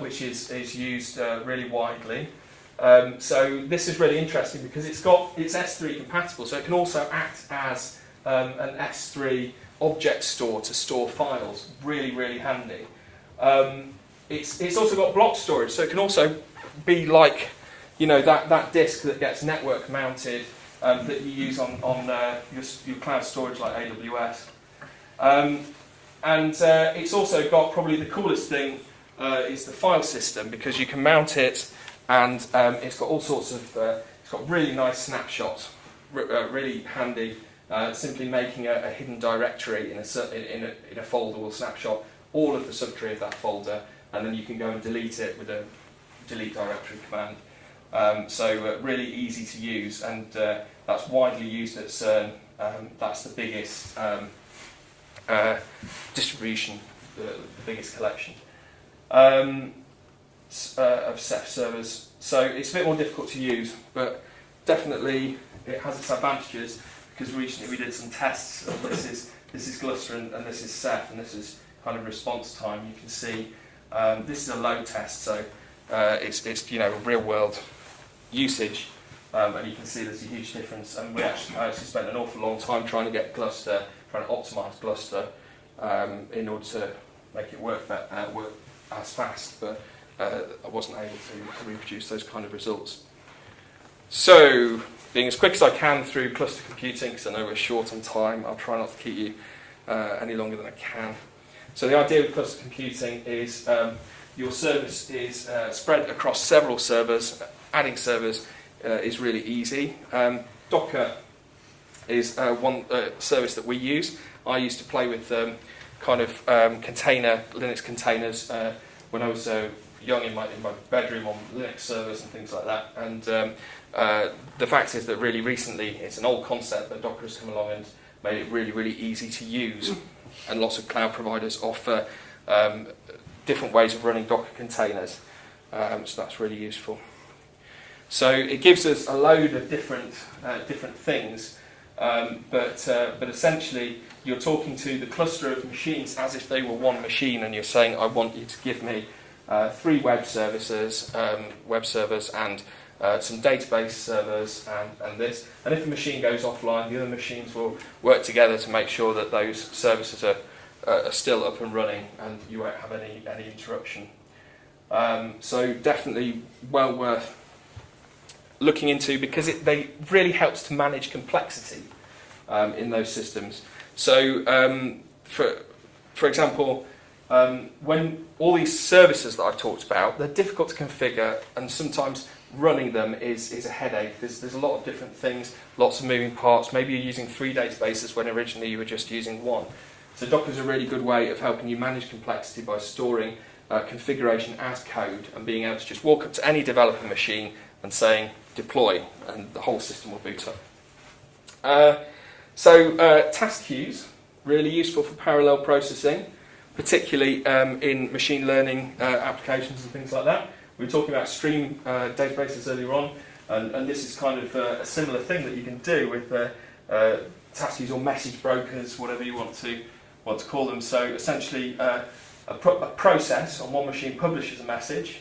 which is used really widely. So this is really interesting because it's S3 compatible, so it can also act as an S3 object store to store files. Really, really handy. It's also got block storage, so it can also be like that disk that gets network mounted that you use on your cloud storage like AWS. And it's also got probably the coolest thing is the file system, because you can mount it and it's got all sorts of, it's got really nice snapshots, really handy. Simply making a hidden directory in a folder will snapshot all of the subtree of that folder, and then you can go and delete it with a delete directory command. So really easy to use, and that's widely used at CERN. That's the biggest distribution, the biggest collection of Ceph servers. So it's a bit more difficult to use, but definitely it has its advantages, because recently we did some tests of this is Gluster and this is Ceph, and this is kind of response time. You can see this is a load test, so it's real world usage, and you can see there's a huge difference. And I actually spent an awful long time trying to get Gluster, trying to optimise Gluster in order to make it work as fast, but I wasn't able to reproduce those kind of results. So, being as quick as I can through cluster computing, because I know we're short on time, I'll try not to keep you any longer than I can. So the idea with cluster computing is your service is spread across several servers. Adding servers is really easy. Docker is one service that we use. I used to play with Linux containers when I was young in my bedroom on Linux servers and things like that. And the fact is that really recently, it's an old concept, but Docker has come along and made it really, really easy to use. And lots of cloud providers offer different ways of running Docker containers. So that's really useful. So it gives us a load of different things, but essentially you're talking to the cluster of machines as if they were one machine, and you're saying, I want you to give me 3 web servers and some database servers and this. And if a machine goes offline, the other machines will work together to make sure that those services are still up and running, and you won't have any interruption. So definitely well worth looking into, because they really helps to manage complexity in those systems. So for example, when all these services that I've talked about, they're difficult to configure, and sometimes running them is a headache. There's a lot of different things, lots of moving parts. Maybe you're using 3 databases when originally you were just using 1. So Docker's a really good way of helping you manage complexity by storing configuration as code and being able to just walk up to any developer machine and saying deploy, and the whole system will boot up. Task queues, really useful for parallel processing, particularly in machine learning applications and things like that. We were talking about stream databases earlier on, and this is kind of a similar thing that you can do with task queues or message brokers, whatever you want to call them. So essentially, a process on one machine publishes a message.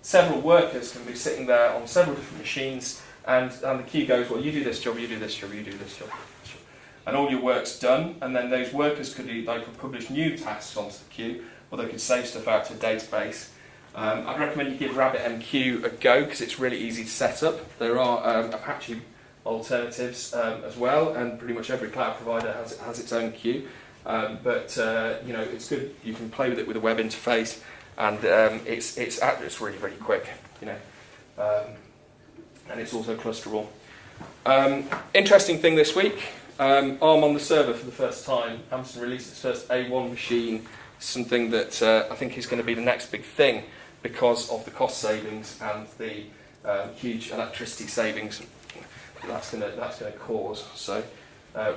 Several workers can be sitting there on several different machines, and the queue goes, well, you do this job, you do this job, you do this job. And all your work's done, and then those workers could publish new tasks onto the queue, or they could save stuff out to a database. I'd recommend you give RabbitMQ a go, because it's really easy to set up. There are Apache alternatives as well, and pretty much every cloud provider has its own queue. But it's good. You can play with it with a web interface, and it's really, really quick. And it's also clusterable. Interesting thing this week. ARM on the server for the first time. Amazon released its first A1 machine, something that I think is going to be the next big thing because of the cost savings and the huge electricity savings that's going to cause. So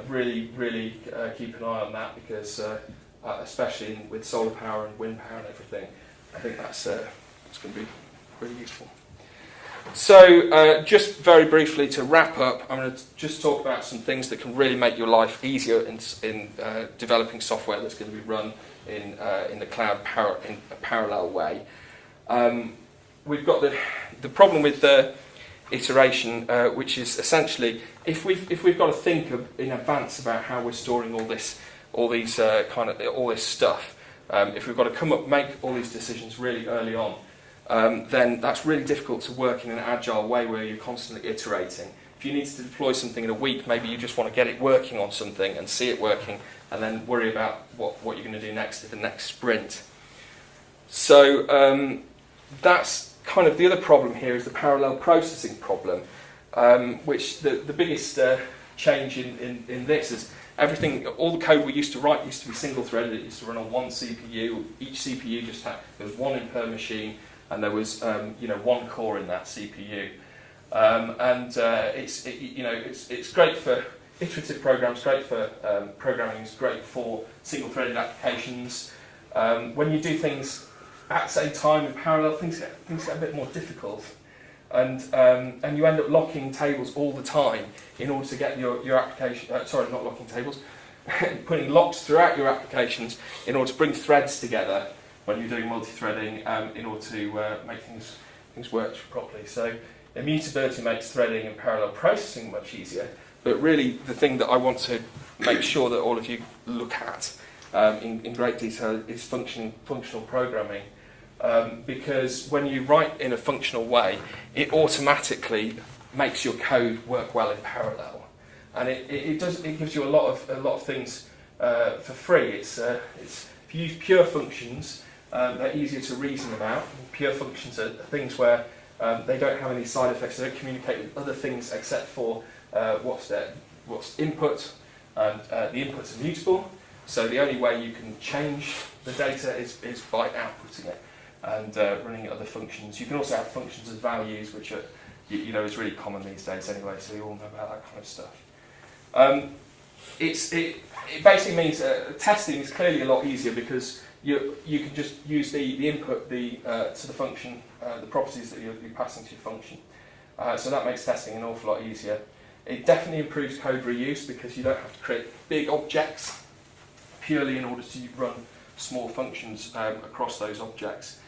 really keep an eye on that, because especially with solar power and wind power and everything, I think that's going to be really useful. So just very briefly to wrap up, I'm going to just talk about some things that can really make your life easier in developing software that's going to be run in the cloud in a parallel way. We've got the problem with iteration, which is essentially if we've got to think in advance about how we're storing all this stuff, if we've got to make all these decisions really early on, then that's really difficult to work in an agile way where you're constantly iterating. If you need to deploy something in a week, maybe you just want to get it working on something and see it working, and then worry about what you're going to do next in the next sprint. So that's kind of the other problem here, is the parallel processing problem, which the biggest change in this is everything, all the code we used to write used to be single-threaded. It used to run on one CPU. Each CPU there was one in per machine, and there was one core in that CPU. It's great for iterative programs, great for programming, it's great for single-threaded applications. When you do things at the same time in parallel, things get a bit more difficult, and you end up locking tables all the time in order to get your application. Not locking tables, putting locks throughout your applications in order to bring threads together when you're doing multi-threading, in order to make things work properly. So immutability makes threading and parallel processing much easier. But really, the thing that I want to make sure that all of you look at in great detail is functional programming. Because when you write in a functional way, it automatically makes your code work well in parallel, and it gives you a lot of things for free. It's if you use pure functions, they're easier to reason about. Pure functions are things where they don't have any side effects. They don't communicate with other things except for what's input, and the inputs are mutable. So the only way you can change the data is by outputting it and running other functions. You can also have functions as values, which are, is really common these days anyway. So you all know about that kind of stuff. It basically means testing is clearly a lot easier because you can just use the input to the function, the properties that you're passing to your function. So that makes testing an awful lot easier. It definitely improves code reuse because you don't have to create big objects purely in order to run small functions across those objects.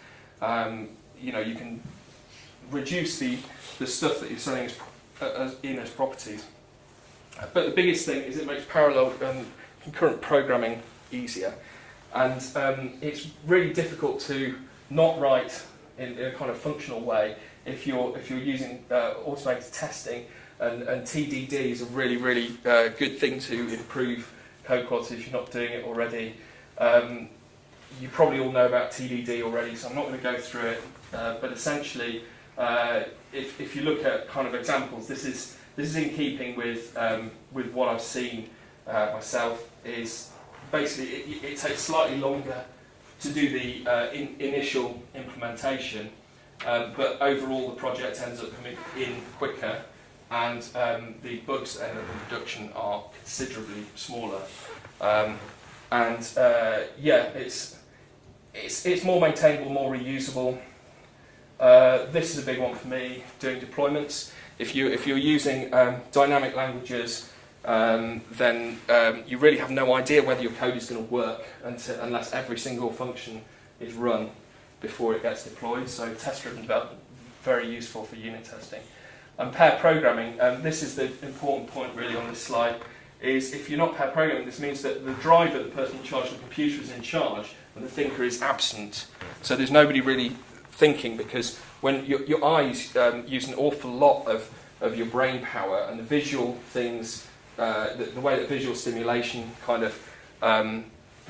You can reduce the stuff that you're selling as properties. But the biggest thing is it makes parallel and concurrent programming easier. And it's really difficult to not write in a kind of functional way if you're using automated testing. And TDD is a really, really good thing to improve code quality if you're not doing it already. You probably all know about TDD already, so I'm not going to go through it. But essentially, if you look at kind of examples, this is in keeping with what I've seen myself. Is basically it takes slightly longer to do the initial implementation, but overall the project ends up coming in quicker. And the bugs that end up in production are considerably smaller. It's more maintainable, more reusable. This is a big one for me, doing deployments. If you're using dynamic languages, then you really have no idea whether your code is going to work unless every single function is run before it gets deployed. So test-driven development, very useful for unit testing. And pair programming, this is the important point really on this slide, is if you're not pair programming, this means that the driver, the person in charge of the computer, is in charge and the thinker is absent. So there's nobody really thinking, because when your eyes use an awful lot of your brain power, and the visual things, the way that visual stimulation kind of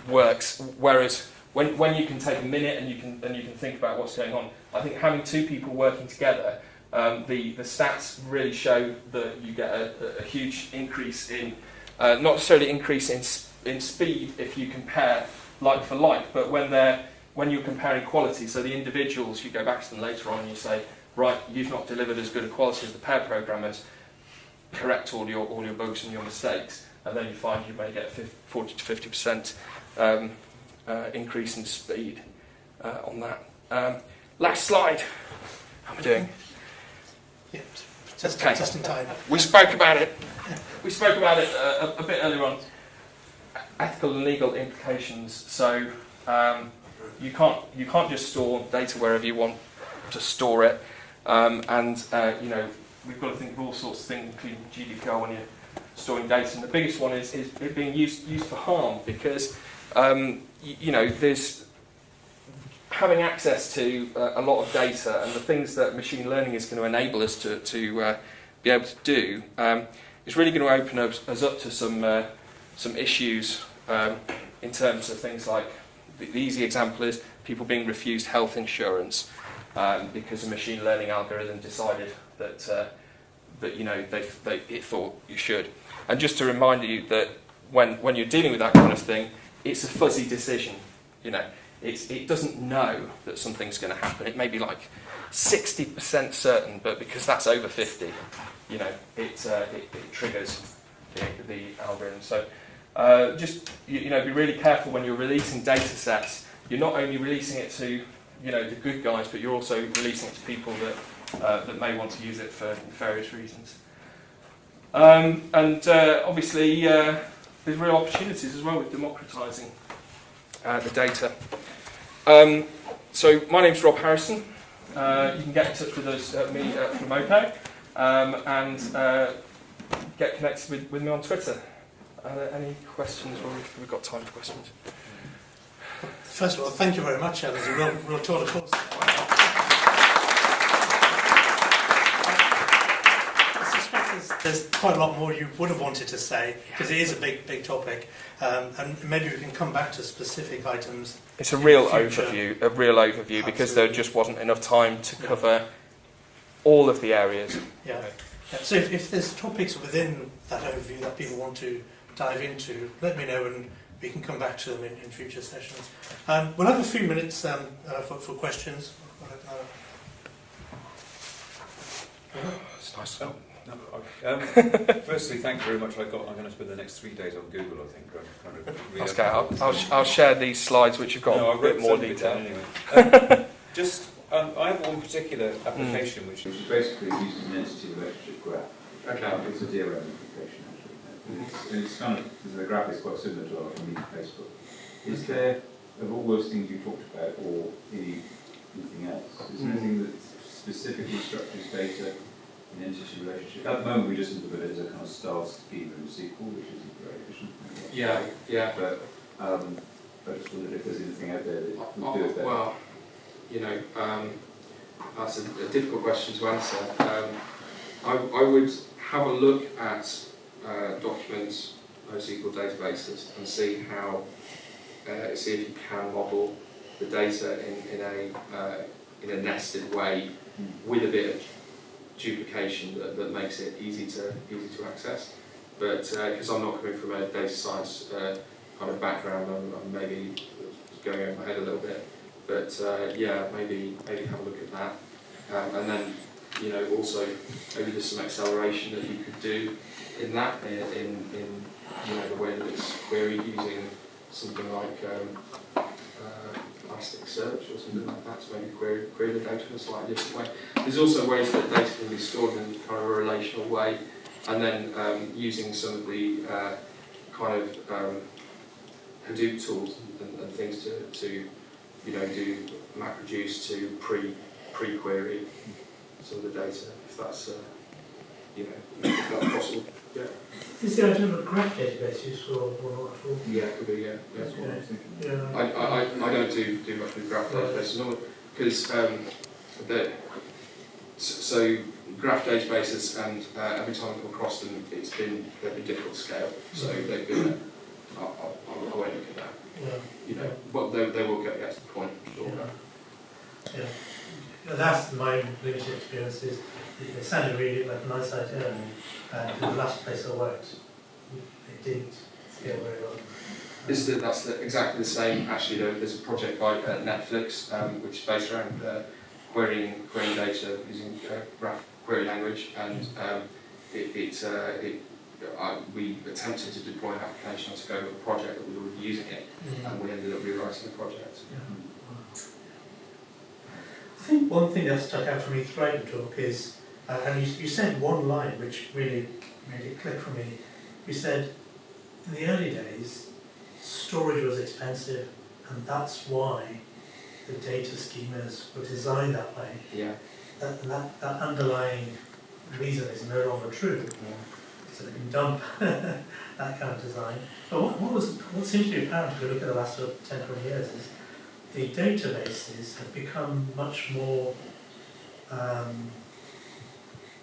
works, whereas when you can take a minute and you can think about what's going on, I think having two people working together, the stats really show that you get a huge increase in, not necessarily increase in speed if you compare like for like, but when you're comparing quality, so the individuals, you go back to them later on and you say, right, you've not delivered as good a quality as the pair programmers, correct all your bugs and your mistakes, and then you find you may get a 40 to 50% increase in speed on that. Last slide. How am I doing? Yeah, just in time. We spoke about it. We spoke about it a bit earlier on. Ethical and legal implications. So you can't just store data wherever you want to store it, and we've got to think of all sorts of things, including GDPR, when you're storing data. And the biggest one is it being used for harm, because there's having access to a lot of data, and the things that machine learning is going to enable us to be able to do is really going to open us up to some issues in terms of things like, the easy example is people being refused health insurance because a machine learning algorithm decided that it thought you should. And just to remind you that when you're dealing with that kind of thing, it's a fuzzy decision. It doesn't know that something's going to happen. It may be like 60% certain, but because that's over 50, it triggers the algorithm. So just be really careful when you're releasing data sets. You're not only releasing it to the good guys, but you're also releasing it to people that may want to use it for various reasons. Obviously, there's real opportunities as well with democratising the data. So my name's Rob Harrison. You can get in touch with us at me from OPE, and get connected with me on Twitter. Are there any questions? Or have we got time for questions? First of all, thank you very much. That was a real tour de force. I suspect There's quite a lot more you would have wanted to say, because it is a big topic, and maybe we can come back to specific items. It's a real Future. overview, because there just wasn't enough time to cover all of the areas. Yeah. So if there's topics within that overview that people want to dive into, let me know and we can come back to them in future sessions. We'll have a few minutes for questions. It's nice. Firstly, thank you very much. I'm going to spend the next 3 days on Google, I think. That's okay. I'll share these slides which have got a bit more detail. Anyway. I have one particular application which is basically using an entity relationship graph. Okay. It's a DRM application actually. It's kind of, the graph is quite similar to our Facebook. Is there, of all those things you talked about, or anything else, is there anything that specifically structures data in entity relationship? At the moment we just think of it as a kind of style schema in SQL, which isn't very efficient. Yeah. But I just wondered if there's anything out there that would do it better. Well, that's a difficult question to answer. I would have a look at documents, noSQL databases, and see if you can model the data in a nested way with a bit of duplication that makes it easy to access. But because I'm not coming from a data science kind of background, I'm maybe going over my head a little bit. But maybe have a look at that, and then also maybe there's some acceleration that you could do in that in the way that it's queried using something like Elasticsearch or something like that to maybe query the data in a slightly different way. There's also ways that data can be stored in kind of a relational way, and then using some of the kind of Hadoop tools and things to do MapReduce to pre-query some of the data, if that's if that's possible. Yeah. Is the idea of a graph database useful or not at all? Yeah, it could be. Yeah. That's what I was thinking. I don't do much with graph databases, because so graph databases, and every time I come across them, they've been difficult to scale. So they've been. I won't look at that. Yeah. But they will get to the point, I'm sure. Yeah. That's my limited experience. Is it sounded really like a nice idea, and the last place I worked, it didn't scale very well. That's exactly the same. Actually, there's a project by Netflix, which is based around querying data using graph query language, and we attempted to deploy an application to go with a project that we were using it, and we ended up rewriting the project. I think one thing that stuck out for me throughout the talk is, and you said one line which really made it click for me. You said, in the early days, storage was expensive, and that's why the data schemas were designed that way. Yeah. That underlying reason is no longer true. So they can dump that kind of design. But what seems to be apparent if we look at the last 10, 20 years is the databases have become much more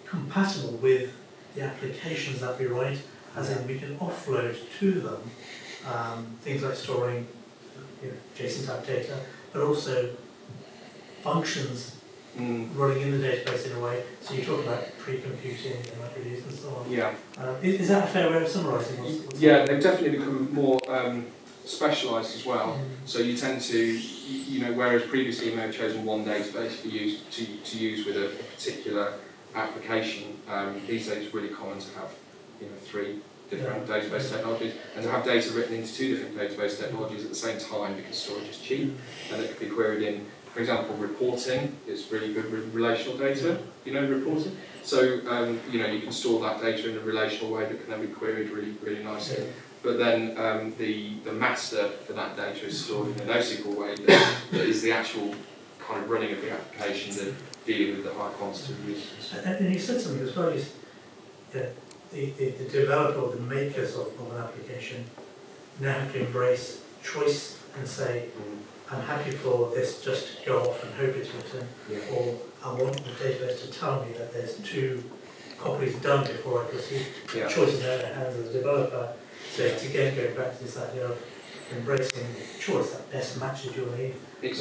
compatible with the applications that we write, as in we can offload to them things like storing JSON type data, but also functions running in the database in a way. So you talk about pre-computing and MapReduce and so on. Yeah. Is that a fair way of summarising what's Yeah, they've definitely become more specialised as well. So you tend to, whereas previously you may have chosen one database for use to use with a particular application, these days it's really common to have 3 different database technologies, and to have data written into 2 different database technologies at the same time, because storage is cheap and it can be queried in. For example, reporting is really good with relational data, reporting. So, you can store that data in a relational way that can then be queried really, really nicely. But then the master for that data is stored in a NoSQL way that is the actual kind of running of the application, that dealing with the high quantity of users. And you said something as well, is that the developer or the makers of an application now have to embrace choice and say, I'm happy for this just to go off and hope it's written, or I want the database to tell me that there's 2 properly done before I proceed. Yeah. Choice is in the hands of the developer. So to again go back to this idea of embracing choice that best matches your need. It's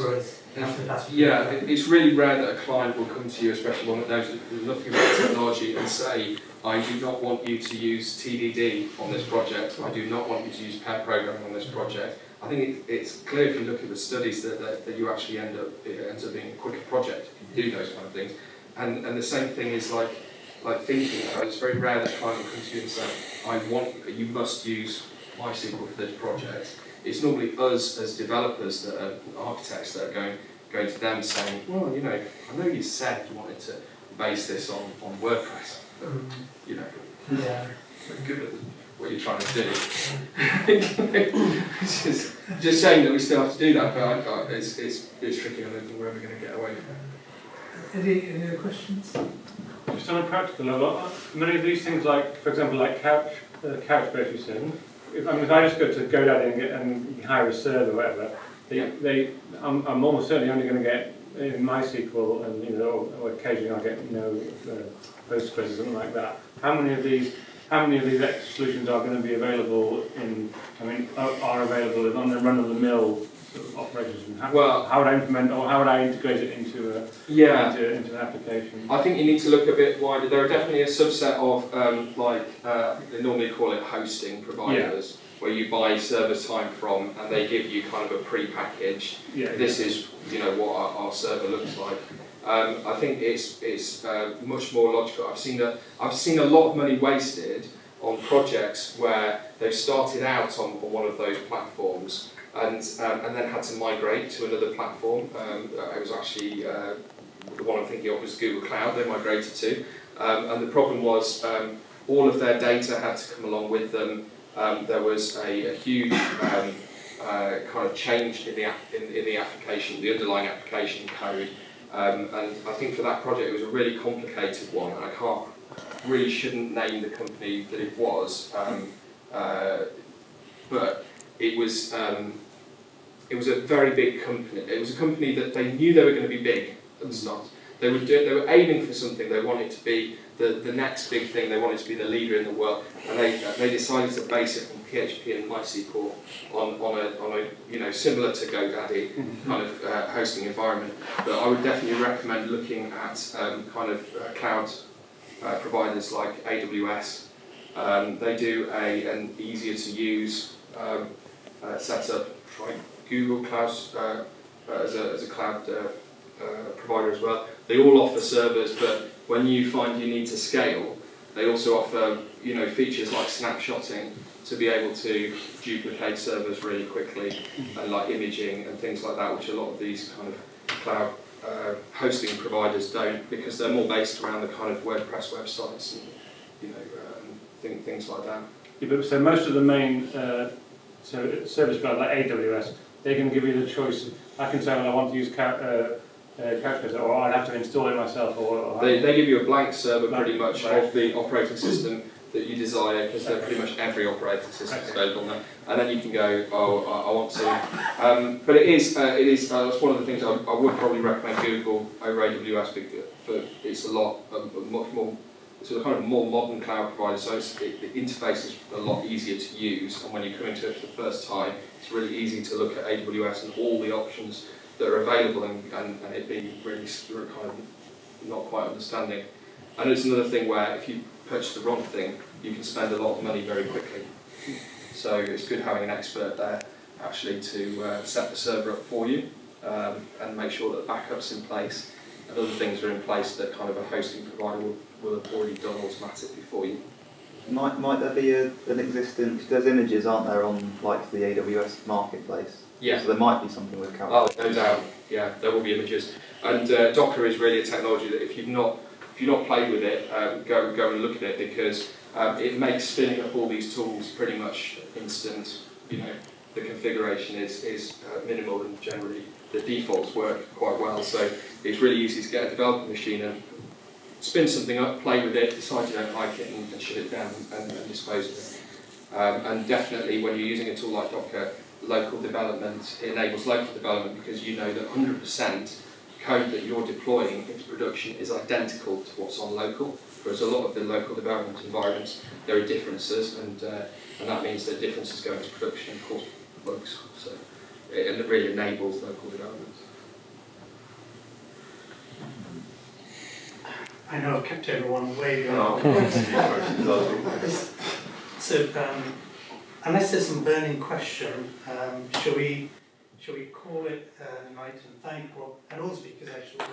really rare that a client will come to you, especially one that knows nothing about technology, and say, I do not want you to use TDD on this project, I do not want you to use pair programming on this project. I think it's clear if you look at the studies that you actually it ends up being a quicker project if you do those kind of things. And the same thing is like thinking. It's very rare that a client will come to you and say, you must use MySQL for this project. It's normally us as developers, that are architects, that are going to them saying, well, you know, I know you said you wanted to base this on WordPress, but, you know, we're good at what you're trying to do. It's just saying that we still have to do that, but it's tricky. I don't think we're ever going to get away from it. Any other questions? Just on a practical level, many of these things, like, for example, like Couchbase you said, if I just go to GoDaddy and hire a server or whatever, I'm almost certainly only going to get in MySQL, and or occasionally I'll get Postgres or something like that. How many of these extra solutions are going to be available are available on the run-of-the-mill sort of operations? And how would I implement, or how would I integrate it into an application? I think you need to look a bit wider. There are definitely a subset of they normally call it hosting providers, where you buy server time from, and they give you kind of a pre-packaged. This is what our server looks like. I think it's much more logical. I've seen a lot of money wasted on projects where they've started out on one of those platforms and then had to migrate to another platform. It was actually the one I'm thinking of was Google Cloud. They migrated to, and the problem was all of their data had to come along with them. There was a huge kind of change in the application, the underlying application code. And I think for that project it was a really complicated one, and I shouldn't name the company that it was, but it was a very big company. It was a company that they knew they were going to be big at the start. They were aiming for something. They wanted to be the next big thing. They wanted to be the leader in the world, and they decided to base it on PHP and MySQL on a similar to GoDaddy kind of hosting environment. But I would definitely recommend looking at cloud providers like AWS. They do an easier to use setup. Try Google Cloud as a cloud provider as well. They all offer servers, but when you find you need to scale, they also offer features like snapshotting to be able to duplicate servers really quickly, and like imaging and things like that, which a lot of these kind of cloud hosting providers don't, because they're more based around the kind of WordPress websites and things like that. Yeah, but so most of the main service providers like AWS, they can give you the choice. I can say, well, I want to use Couchbase, or I'd have to install it myself. They give you a blank server pretty much of the operating system that you desire, because they're pretty much every operating system is available now. And then you can go, I want to. But it is that's one of the things I would probably recommend Google over AWS, because it's a lot much more. It's a kind of more modern cloud provider, so the interface is a lot easier to use, and when you come into it for the first time, it's really easy to look at AWS and all the options that are available, and it being really kind of not quite understanding. And it's another thing where if you purchase the wrong thing, you can spend a lot of money very quickly. So it's good having an expert there actually to set the server up for you and make sure that the backup's in place and other things are in place that kind of a hosting provider will have already done automatically for you. Might there be an existing, there's images, aren't there, on like the AWS marketplace? Yeah. So there might be something with Couchbase. Oh, no doubt. Yeah, there will be images. And Docker is really a technology that if you've not played with it, go and look at it, because it makes spinning up all these tools pretty much instant. The configuration is minimal, and generally the defaults work quite well. So it's really easy to get a developing machine and spin something up, play with it, decide you don't like it, and shut it down and dispose of it. And definitely when you're using a tool like Docker, local development, it enables local development, because you know that 100% code that you're deploying into production is identical to what's on local, whereas a lot of the local development environments, there are differences, and that means that differences go into production and cause bugs. So it really enables local development. I know I've kept everyone way Oh. So, unless there's some burning question, shall we call it a night and thank Rob and all the speakers actually?